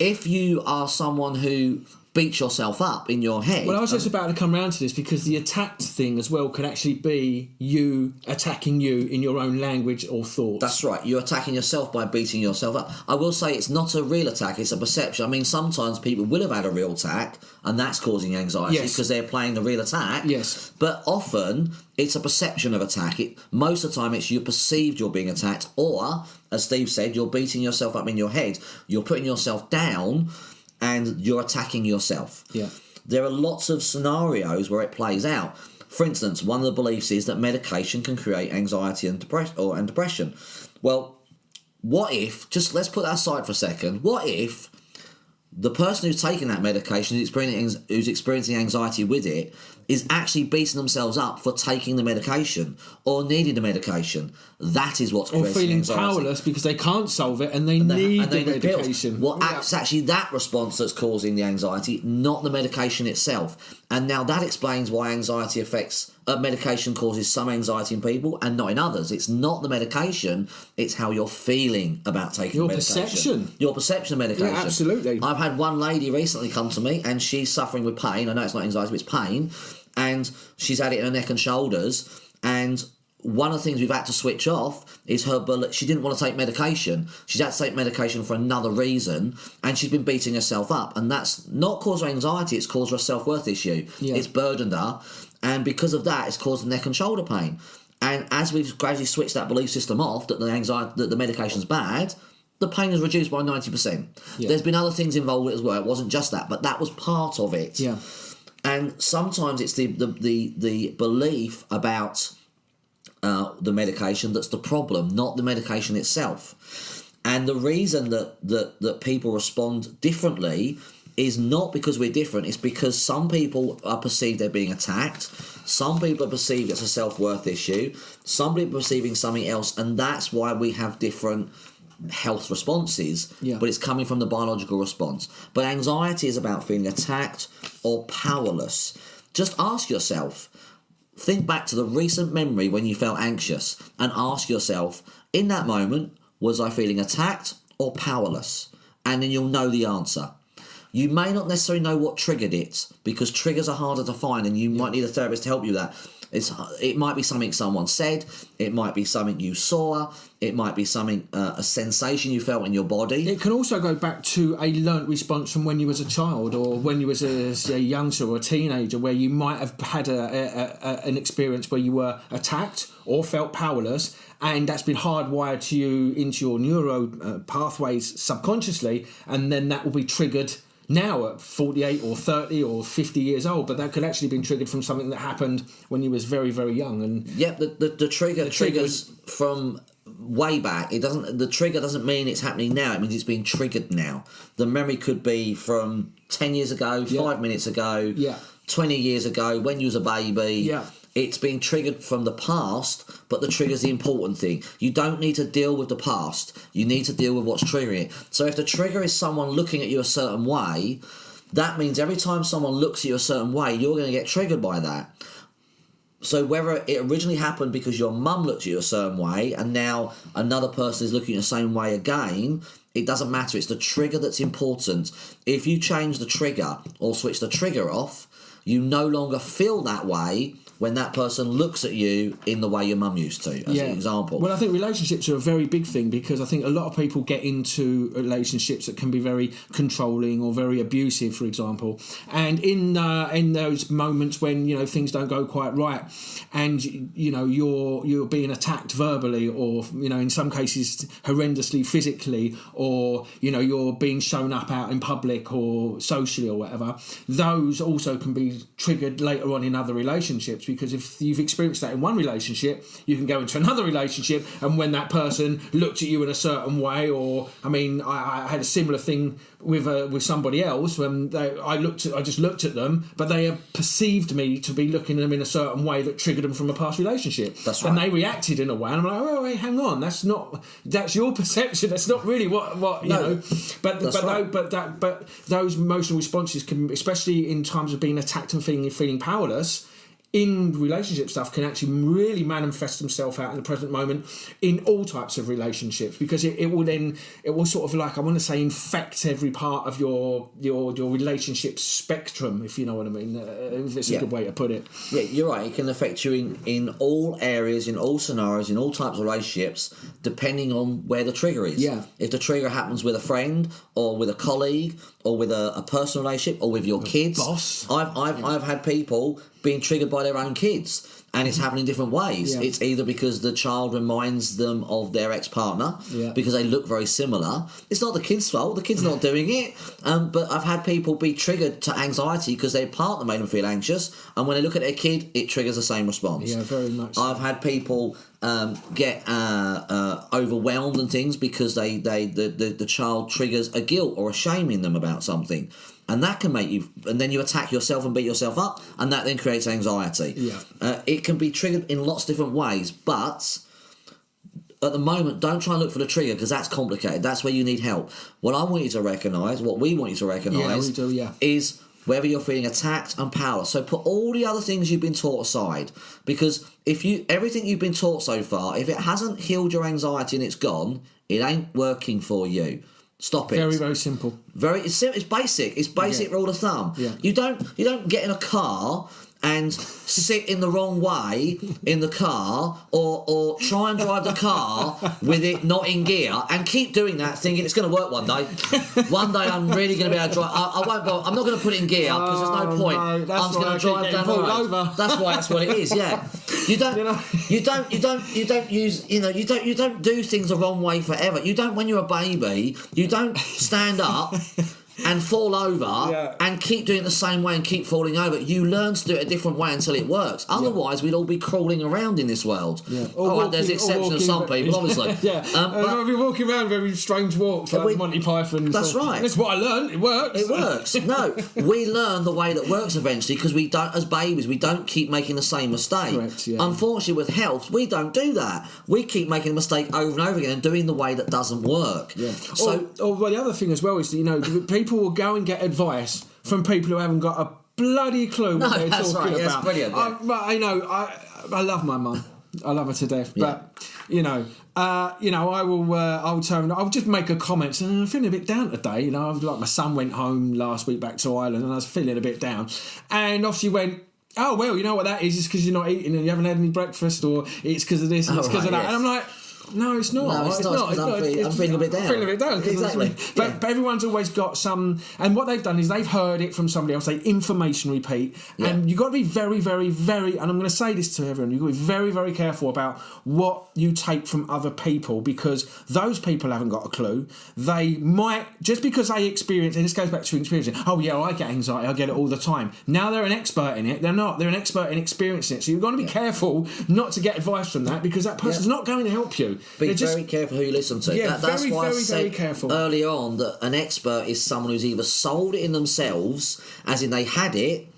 If you are someone who beats yourself up in your head... Well, I was just about to come round to this, because the attacked thing as well could actually be you attacking you in your own language or thoughts. That's right. You're attacking yourself by beating yourself up. I will say it's not a real attack, it's a perception. I mean, sometimes people will have had a real attack, and that's causing anxiety because they're playing the real attack. Yes. But often, it's a perception of attack. Most of the time, it's you perceived you're being attacked, or, as Steve said, you're beating yourself up in your head. You're putting yourself down, and you're attacking yourself. Yeah. There are lots of scenarios where it plays out. For instance, one of the beliefs is that medication can create anxiety and depression. Well, what if, just let's put that aside for a second, what if the person who's taking that medication, who's experiencing anxiety with it, is actually beating themselves up for taking the medication or needing the medication? That is what's creating feeling anxiety. Powerless because they can't solve it and they need the medication. Well, it's actually that response that's causing the anxiety, not the medication itself. And now that explains why medication causes some anxiety in people and not in others. It's not the medication, it's how you're feeling about taking the medication. Your perception of medication. Yeah, absolutely. I've had one lady recently come to me and she's suffering with pain. I know it's not anxiety, but it's pain. And she's had it in her neck and shoulders. And one of the things we've had to switch off is she didn't want to take medication. She's had to take medication for another reason, and she's been beating herself up. And that's not caused her anxiety, it's caused her a self-worth issue. Yeah. It's burdened her, and because of that, it's caused neck and shoulder pain. And as we've gradually switched that belief system off, that the anxiety, that the medication's bad, the pain is reduced by 90%. Yeah. There's been other things involved with it as well. It wasn't just that, but that was part of it. Yeah. And sometimes it's the belief about the medication that's the problem, not the medication itself. And the reason that people respond differently is not because we're different, it's because some people are perceived they're being attacked, some people are perceived it's a self-worth issue, some people are perceiving something else, and that's why we have different health responses, but it's coming from the biological response. But anxiety is about feeling attacked or powerless. Just ask yourself, think back to the recent memory when you felt anxious, and ask yourself, in that moment, was I feeling attacked or powerless? And then you'll know the answer. You may not necessarily know what triggered it, because triggers are harder to find, and you might need a therapist to help you with that. It might be something someone said, it might be something you saw, it might be something, a sensation you felt in your body. It can also go back to a learnt response from when you was a child, or when you was a youngster or a teenager, where you might have had an experience where you were attacked or felt powerless, and that's been hardwired to you into your neuro pathways subconsciously, and then that will be triggered now at 48 or 30 or 50 years old, but that could actually have been triggered from something that happened when you was very, very young. And the trigger triggers from way back. The trigger doesn't mean it's happening now, it means it's being triggered now. The memory could be from 10 years ago, 5 minutes ago, 20 years ago, when you was a baby. It's being triggered from the past, but the trigger's the important thing. You don't need to deal with the past. You need to deal with what's triggering it. So if the trigger is someone looking at you a certain way, that means every time someone looks at you a certain way, you're going to get triggered by that. So whether it originally happened because your mum looked at you a certain way, and now another person is looking at you the same way again, it doesn't matter. It's the trigger that's important. If you change the trigger or switch the trigger off, you no longer feel that way when that person looks at you in the way your mum used to, as an example. Well, I think relationships are a very big thing, because I think a lot of people get into relationships that can be very controlling or very abusive, for example. And in those moments when, things don't go quite right, and, you're being attacked verbally, or, in some cases horrendously physically, or, you're being shown up out in public or socially or whatever, those also can be triggered later on in other relationships. Because if you've experienced that in one relationship, you can go into another relationship, and when that person looked at you in a certain way, or I had a similar thing with somebody else when I just looked at them, but they perceived me to be looking at them in a certain way that triggered them from a past relationship. That's right. And they reacted in a way, and I'm like, oh wait, hang on, that's your perception. That's not really what you know. But those emotional responses can, especially in times of being attacked and feeling powerless, in relationship stuff, can actually really manifest themselves out in the present moment in all types of relationships, because it will sort of, like, I want to say, infect every part of your relationship spectrum, if you know what I mean, if it's a good way to put it. Yeah, you're right. It can affect you in all areas, in all scenarios, in all types of relationships, depending on where the trigger is. Yeah. If the trigger happens with a friend, or with a colleague, or with a personal relationship, or with your kids. Boss. I've had people being triggered by their own kids, and it's happening in different ways. It's either because the child reminds them of their ex-partner, because they look very similar. It's not the kid's fault, the kid's not doing it, but I've had people be triggered to anxiety because their partner made them feel anxious, and when they look at their kid, it triggers the same response. Yeah, very much. I've had people get overwhelmed and things because the child triggers a guilt or a shame in them about something. And that can make you, and then you attack yourself and beat yourself up, and that then creates anxiety. It can be triggered in lots of different ways, but at the moment, don't try and look for the trigger, because that's complicated. That's where you need help. What I want you to recognise, what we want you to recognise, is whether you're feeling attacked and powerless. So put all the other things you've been taught aside, because everything you've been taught so far, if it hasn't healed your anxiety and it's gone, it ain't working for you. Stop it. Very, very simple. It's basic. It's basic rule of thumb. You don't get in a car and sit in the wrong way in the car, or try and drive the car with it not in gear, and keep doing that, thinking it's going to work one day. One day I'm really going to be able to drive. I won't bother. I'm not going to put it in gear because there's no point. No, I'm just going to drive down the road. Over. That's what it is. Yeah, you don't do things the wrong way forever. You don't when you're a baby. You don't stand up and fall over and keep doing it the same way and keep falling over. You learn to do it a different way until it works. Otherwise, we'd all be crawling around in this world. Yeah. All right, there's the exception of some people, obviously. But we're walking around very strange walks like Monty Python. That's right. That's what I learned. It works. It works. No, we learn the way that works eventually because we don't, as babies, we don't keep making the same mistake. Correct, yeah. Unfortunately, with health, we don't do that. We keep making a mistake over and over again and doing the way that doesn't work. Yeah. So, well, the other thing as well is that, people will go and get advice from people who haven't got a bloody clue what they're talking about. That's brilliant. Yeah. I love my mum. I love her to death. But I'll just make a comment. And I'm feeling a bit down today. Like my son went home last week back to Ireland, and I was feeling a bit down. And off she went. Oh well, you know what that is? It's because you're not eating and you haven't had any breakfast, or it's because of this and it's because of that. And I'm like. No, it's not. No, it's not. I'm feeling a bit down. I'm feeling a bit down. Exactly. But everyone's always got some... And what they've done is they've heard it from somebody else. They information repeat. Yeah. And you've got to be very, very, very... And I'm going to say this to everyone. You've got to be very, very careful about what you take from other people, because those people haven't got a clue. They might... Just because they experience... And this goes back to experiencing. Oh, yeah, I get anxiety. I get it all the time. Now they're an expert in it. They're not. They're an expert in experiencing it. So you've got to be careful not to get advice from that, because that person's not going to help you. Be very careful who you listen to. Yeah, that's very, why very, I said very careful. Early on that an expert is someone who's either sold it in themselves, as in they had it,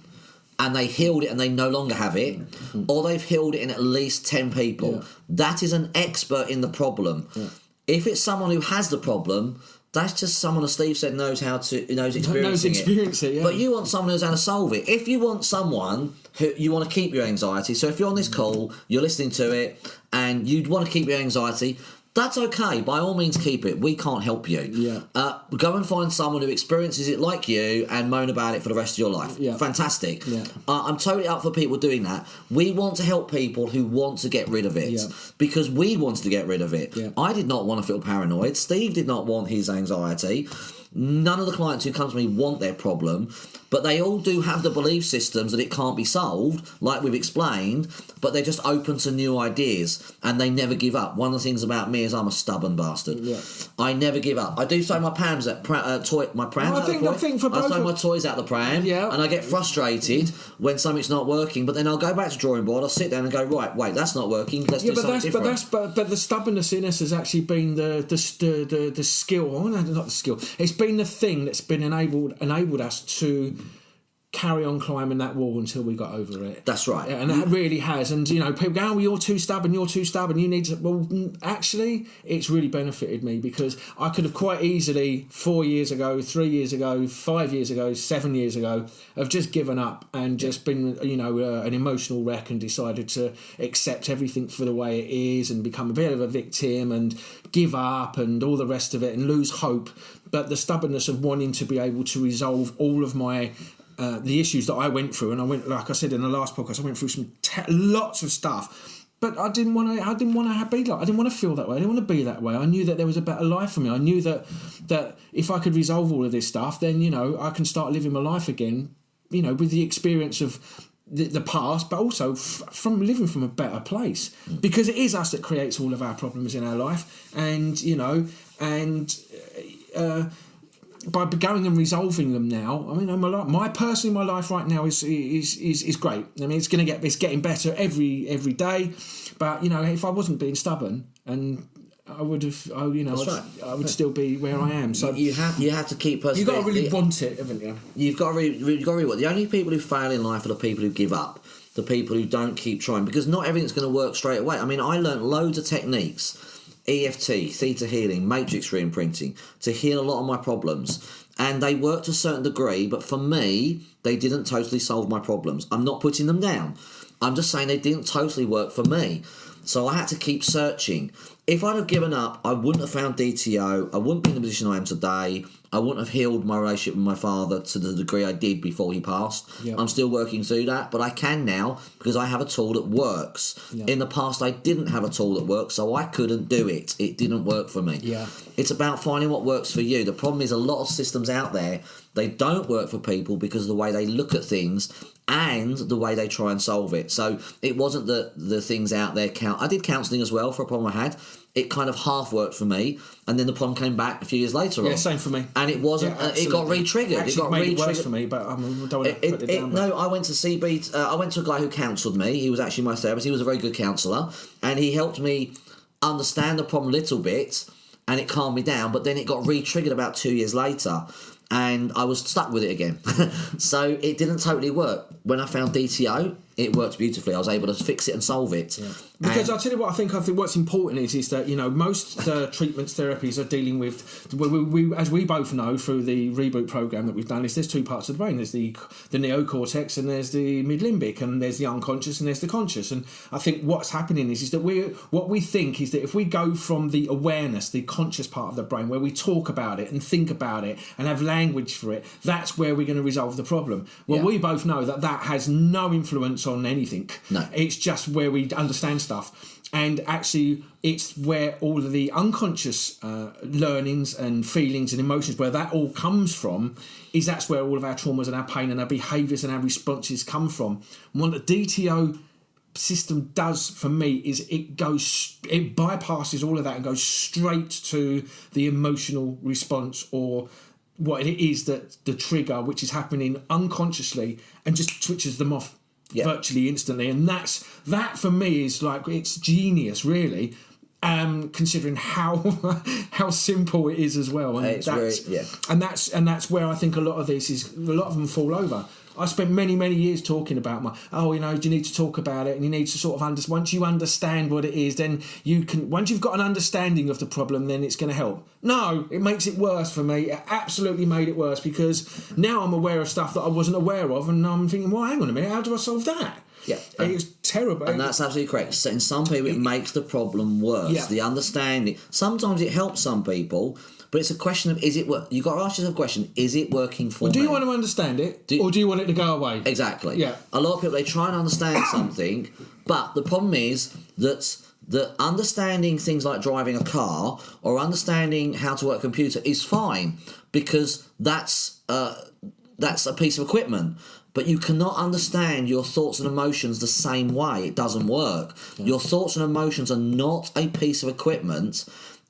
and they healed it and they no longer have it, or they've healed it in at least 10 people. Yeah. That is an expert in the problem. Yeah. If it's someone who has the problem, that's just someone, as Steve said, knows experiencing it. Yeah. But you want someone who's how to solve it. If you want someone who you want to keep your anxiety, so if you're on this call, you're listening to it, and you'd want to keep your anxiety, that's okay. By all means, keep it. We can't help you. Yeah. Go and find someone who experiences it like you and moan about it for the rest of your life. Yeah. Fantastic. Yeah. I'm totally up for people doing that. We want to help people who want to get rid of it because we wanted to get rid of it. Yeah. I did not want to feel paranoid. Steve did not want his anxiety. None of the clients who come to me want their problem, but they all do have the belief systems that it can't be solved, like we've explained, but they're just open to new ideas and they never give up. One of the things about me is I'm a stubborn bastard. Yeah. I never give up. I do throw my prams at I throw my toys out the pram, and I get frustrated when something's not working, but then I'll go back to drawing board, I'll sit down and go, right, wait, that's not working, let's do something different. But the stubbornness in us has actually been the skill, not the skill, it's been the thing that's been enabled us to carry on climbing that wall until we got over it. That's right. And that really has. And, people go, oh, you're too stubborn, you need to... Well, actually, it's really benefited me, because I could have quite easily 4 years ago, 3 years ago, 5 years ago, 7 years ago, have just given up and just been, an emotional wreck and decided to accept everything for the way it is and become a bit of a victim and give up and all the rest of it and lose hope. But the stubbornness of wanting to be able to resolve all of my... the issues that I went through, and I went, like I said in the last podcast, I went through some lots of stuff, but I didn't want to be like, I didn't want to feel that way, I didn't want to be that way. I knew that there was a better life for me. I knew that if I could resolve all of this stuff, then I can start living my life again, with the experience of the past, but also from living from a better place, because it is us that creates all of our problems in our life, and by going and resolving them now, I mean, my life right now is great. I mean, it's getting better every day. But if I wasn't being stubborn, and I would have, I would still be where I am. So you have to keep persevering. You've got to really want it, haven't you? You've got to really want. The only people who fail in life are the people who give up. The people who don't keep trying, because not everything's going to work straight away. I mean, I learned loads of techniques. EFT, theta healing, matrix re-imprinting, to heal a lot of my problems. And they work to a certain degree, but for me, they didn't totally solve my problems. I'm not putting them down. I'm just saying they didn't totally work for me. So I had to keep searching. If I'd have given up, I wouldn't have found DTO. I wouldn't be in the position I am today. I wouldn't have healed my relationship with my father to the degree I did before he passed. Yeah. I'm still working through that, but I can now because I have a tool that works. Yeah. In the past, I didn't have a tool that worked, so I couldn't do it. It didn't work for me. Yeah. It's about finding what works for you. The problem is a lot of systems out there, they don't work for people because of the way they look at things and the way they try and solve it. So it wasn't the things out there. I did counselling as well for a problem I had. It kind of half worked for me, and then the problem came back a few years later. Yeah, same for me. And it wasn't. It got re-triggered. Actually, it got made re-triggered. it worse for me, but I don't want to put it down. No, I went to CB. I went to a guy who counselled me. He was actually my therapist. He was a very good counsellor, and he helped me understand the problem a little bit, and it calmed me down. But then it got re-triggered about 2 years later, and I was stuck with it again. So it didn't totally work. When I found DTO, it worked beautifully. I was able to fix it and solve it. Yeah. Because I'll tell you what I think what's important is that, you know, most treatments, therapies are dealing with, we as we both know through the reboot program that we've done, is there's two parts of the brain. There's the neocortex and there's the mid-limbic, and there's the unconscious and there's the conscious. And I think what's happening is that what we think is that if we go from the awareness, the conscious part of the brain, where we talk about it and think about it and have language for it, that's where we're going to resolve the problem. Well, we both know that has no influence on anything. No. It's just where we understand stuff. And actually, it's where all of the unconscious learnings and feelings and emotions, where that all comes from, that's where all of our traumas and our pain and our behaviours and our responses come from. And what the DTO system does for me is it bypasses all of that and goes straight to the emotional response, or what it is that the trigger, which is happening unconsciously, and just switches them off virtually instantly. And that for me is like, it's genius, really, considering how simple it is as well. And that's where I think a lot of them fall over. I spent many years talking about you need to talk about it, and you need to sort of once you understand what it is, then you can, once you've got an understanding of the problem, then it's going to help. No, it makes it worse for me. It absolutely made it worse, because now I'm aware of stuff that I wasn't aware of, and I'm thinking, well, hang on a minute, how do I solve that? Yeah, it's terrible. And that's absolutely correct. So in some people, it makes the problem worse. Yeah. The understanding. Sometimes it helps some people, but it's a question of, is it work? You've got to ask yourself a question: is it working for me? Do you want to understand it, or do you want it to go away? Exactly. Yeah. A lot of people, they try and understand something, but the problem is that understanding things like driving a car or understanding how to work a computer is fine, because that's a piece of equipment. But you cannot understand your thoughts and emotions the same way. It doesn't work. Yeah. Your thoughts and emotions are not a piece of equipment,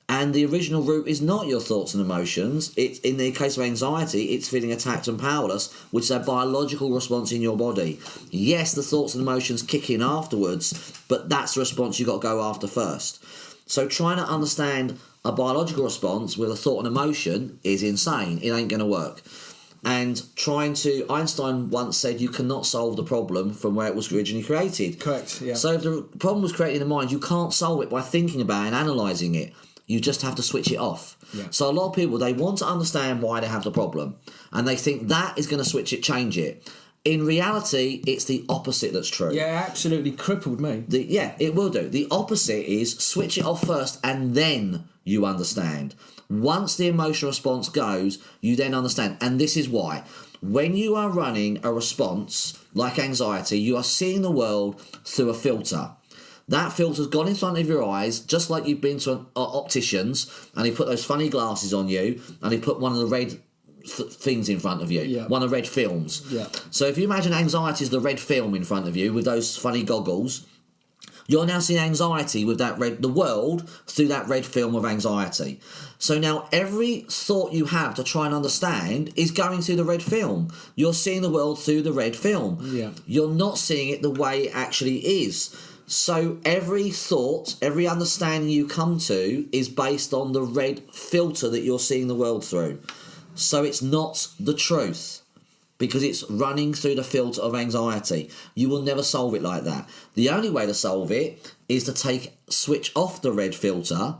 and the original root is not your thoughts and emotions. It's, in the case of anxiety, it's feeling attacked and powerless, which is a biological response in your body. Yes, the thoughts and emotions kick in afterwards, but that's the response you've got to go after first. So trying to understand a biological response with a thought and emotion is insane. It ain't going to work. And Einstein once said, you cannot solve the problem from where it was originally created. Correct, yeah. So if the problem was created in the mind, you can't solve it by thinking about it and analysing it. You just have to switch it off. Yeah. So a lot of people, they want to understand why they have the problem, and they think that is going to change it. In reality, it's the opposite that's true. Yeah, absolutely crippled me. It will do. The opposite is switch it off first, and then you understand. Once the emotional response goes, you then understand. And this is why. When you are running a response like anxiety, you are seeing the world through a filter. That filter's gone in front of your eyes, just like you've been to an optician's, and he put those funny glasses on you, and he put one of the red things in front of you, one of the red films. Yeah. So if you imagine anxiety is the red film in front of you with those funny goggles, you're now seeing anxiety with the world through that red film of anxiety. So now every thought you have to try and understand is going through the red film. You're seeing the world through the red film. Yeah. You're not seeing it the way it actually is. So every thought, every understanding you come to is based on the red filter that you're seeing the world through. So it's not the truth, because it's running through the filter of anxiety. You will never solve it like that. The only way to solve it is to switch off the red filter,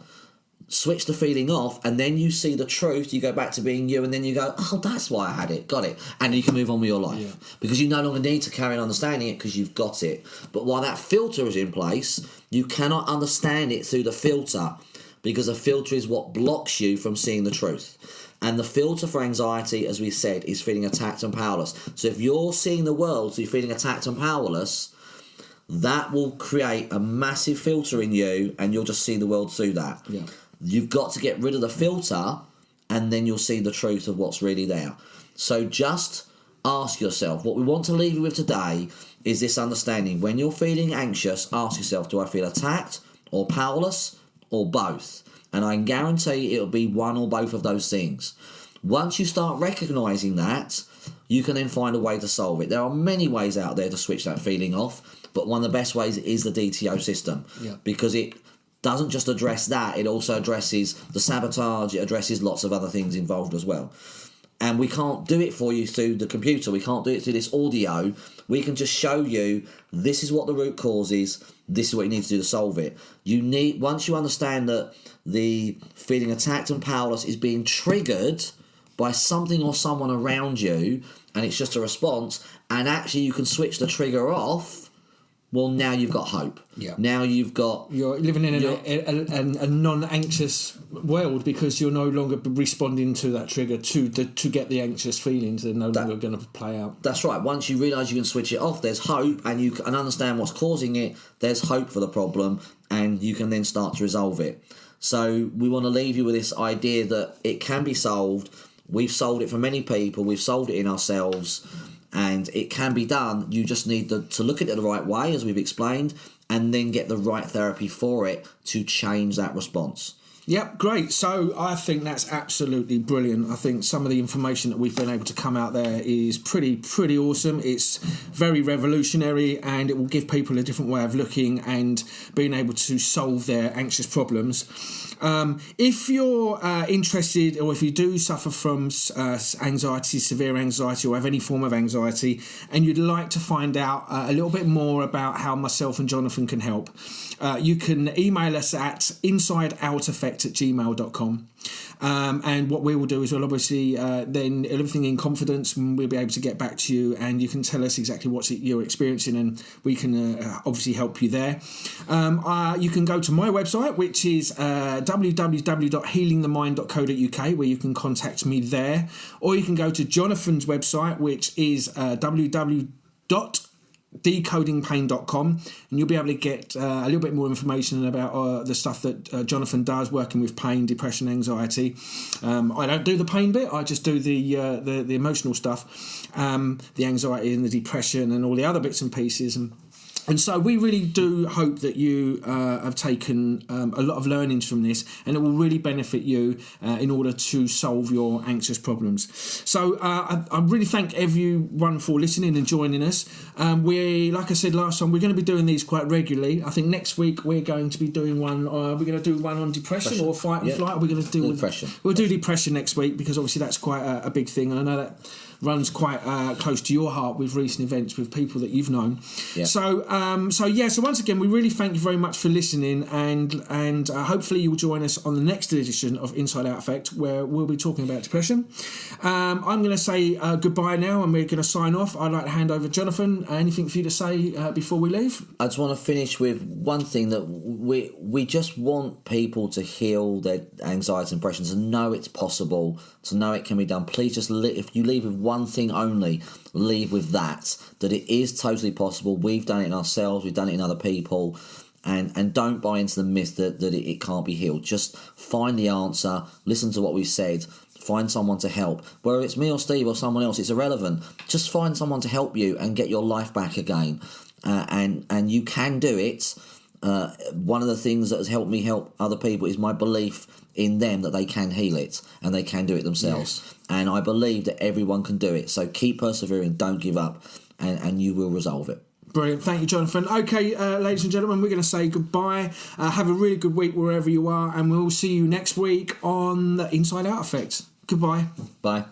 switch the feeling off, and then you see the truth, you go back to being you, and then you go, oh, that's why I had it, got it. And you can move on with your life. Because you no longer need to carry on understanding it, because you've got it. But while that filter is in place, you cannot understand it through the filter, because the filter is what blocks you from seeing the truth. And the filter for anxiety, as we said, is feeling attacked and powerless. So if you're seeing the world, so you're feeling attacked and powerless, that will create a massive filter in you, and you'll just see the world through that. Yeah. You've got to get rid of the filter, and then you'll see the truth of what's really there. So just ask yourself, what we want to leave you with today is this understanding. When you're feeling anxious, ask yourself, do I feel attacked or powerless or both? And I can guarantee it'll be one or both of those things. Once you start recognising that, you can then find a way to solve it. There are many ways out there to switch that feeling off, but one of the best ways is the DTO system. Yeah. Because it doesn't just address that, it also addresses the sabotage, it addresses lots of other things involved as well. And we can't do it for you through the computer, we can't do it through this audio. We can just show you, this is what the root cause is, this is what you need to do to solve it. Once you understand that the feeling attacked and powerless is being triggered by something or someone around you, and it's just a response, and actually you can switch the trigger off, well, now you've got hope. Yeah. Now you're living in a non-anxious world, because you're no longer responding to that trigger to get the anxious feelings. They're no longer going to play out. That's right. Once you realise you can switch it off, there's hope, and you can understand what's causing it. There's hope for the problem, and you can then start to resolve it. So we want to leave you with this idea that it can be solved. We've solved it for many people. We've solved it in ourselves. And it can be done. You just need to look at it the right way, as we've explained, and then get the right therapy for it to change that response. Yep, great. So I think that's absolutely brilliant. I think some of the information that we've been able to come out there is pretty awesome. It's very revolutionary, and it will give people a different way of looking and being able to solve their anxious problems. If you're interested, or if you do suffer from anxiety, severe anxiety, or have any form of anxiety, and you'd like to find out a little bit more about how myself and Jonathan can help, you can email us at insideouteffect@gmail.com. And what we will do is we'll obviously then everything in confidence, and we'll be able to get back to you, and you can tell us exactly what you're experiencing, and we can obviously help you there. You can go to my website, which is www.healingthemind.co.uk, where you can contact me there, or you can go to Jonathan's website, which is www.decodingpain.com, and you'll be able to get a little bit more information about the stuff that Jonathan does, working with pain, depression, anxiety. I don't do the pain bit, I just do the emotional stuff, the anxiety and the depression and all the other bits and pieces. And so we really do hope that you have taken a lot of learnings from this, and it will really benefit you in order to solve your anxious problems. So I really thank everyone for listening and joining us. Like I said last time, we're going to be doing these quite regularly. I think next week we're going to be doing one. We're going to do one on depression or fight and flight. We're going to do depression. We'll do depression next week, because obviously that's quite a big thing, and I know that runs quite close to your heart with recent events with people that you've known. Yeah. So once again, we really thank you very much for listening, and hopefully you'll join us on the next edition of Inside Out Effect, where we'll be talking about depression. I'm going to say goodbye now, and we're going to sign off. I'd like to hand over to Jonathan. Anything for you to say before we leave? I just want to finish with one thing, that we just want people to heal their anxiety and depression, to know it's possible, to know it can be done. Please just, if you leave with one thing only, leave with that it is totally possible. We've done it in ourselves, we've done it in other people, and don't buy into the myth that it can't be healed. Just find the answer, listen to what we said, find someone to help. Whether it's me or Steve or someone else, it's irrelevant. Just find someone to help you and get your life back again, and you can do it. One of the things that has helped me help other people is my belief in them, that they can heal it and they can do it themselves. Yes. And I believe that everyone can do it. So keep persevering, don't give up, and you will resolve it. Brilliant. Thank you, Jonathan. Okay, ladies and gentlemen, we're going to say goodbye. Have a really good week wherever you are, and we'll see you next week on the Inside Out Effect. Goodbye. Bye.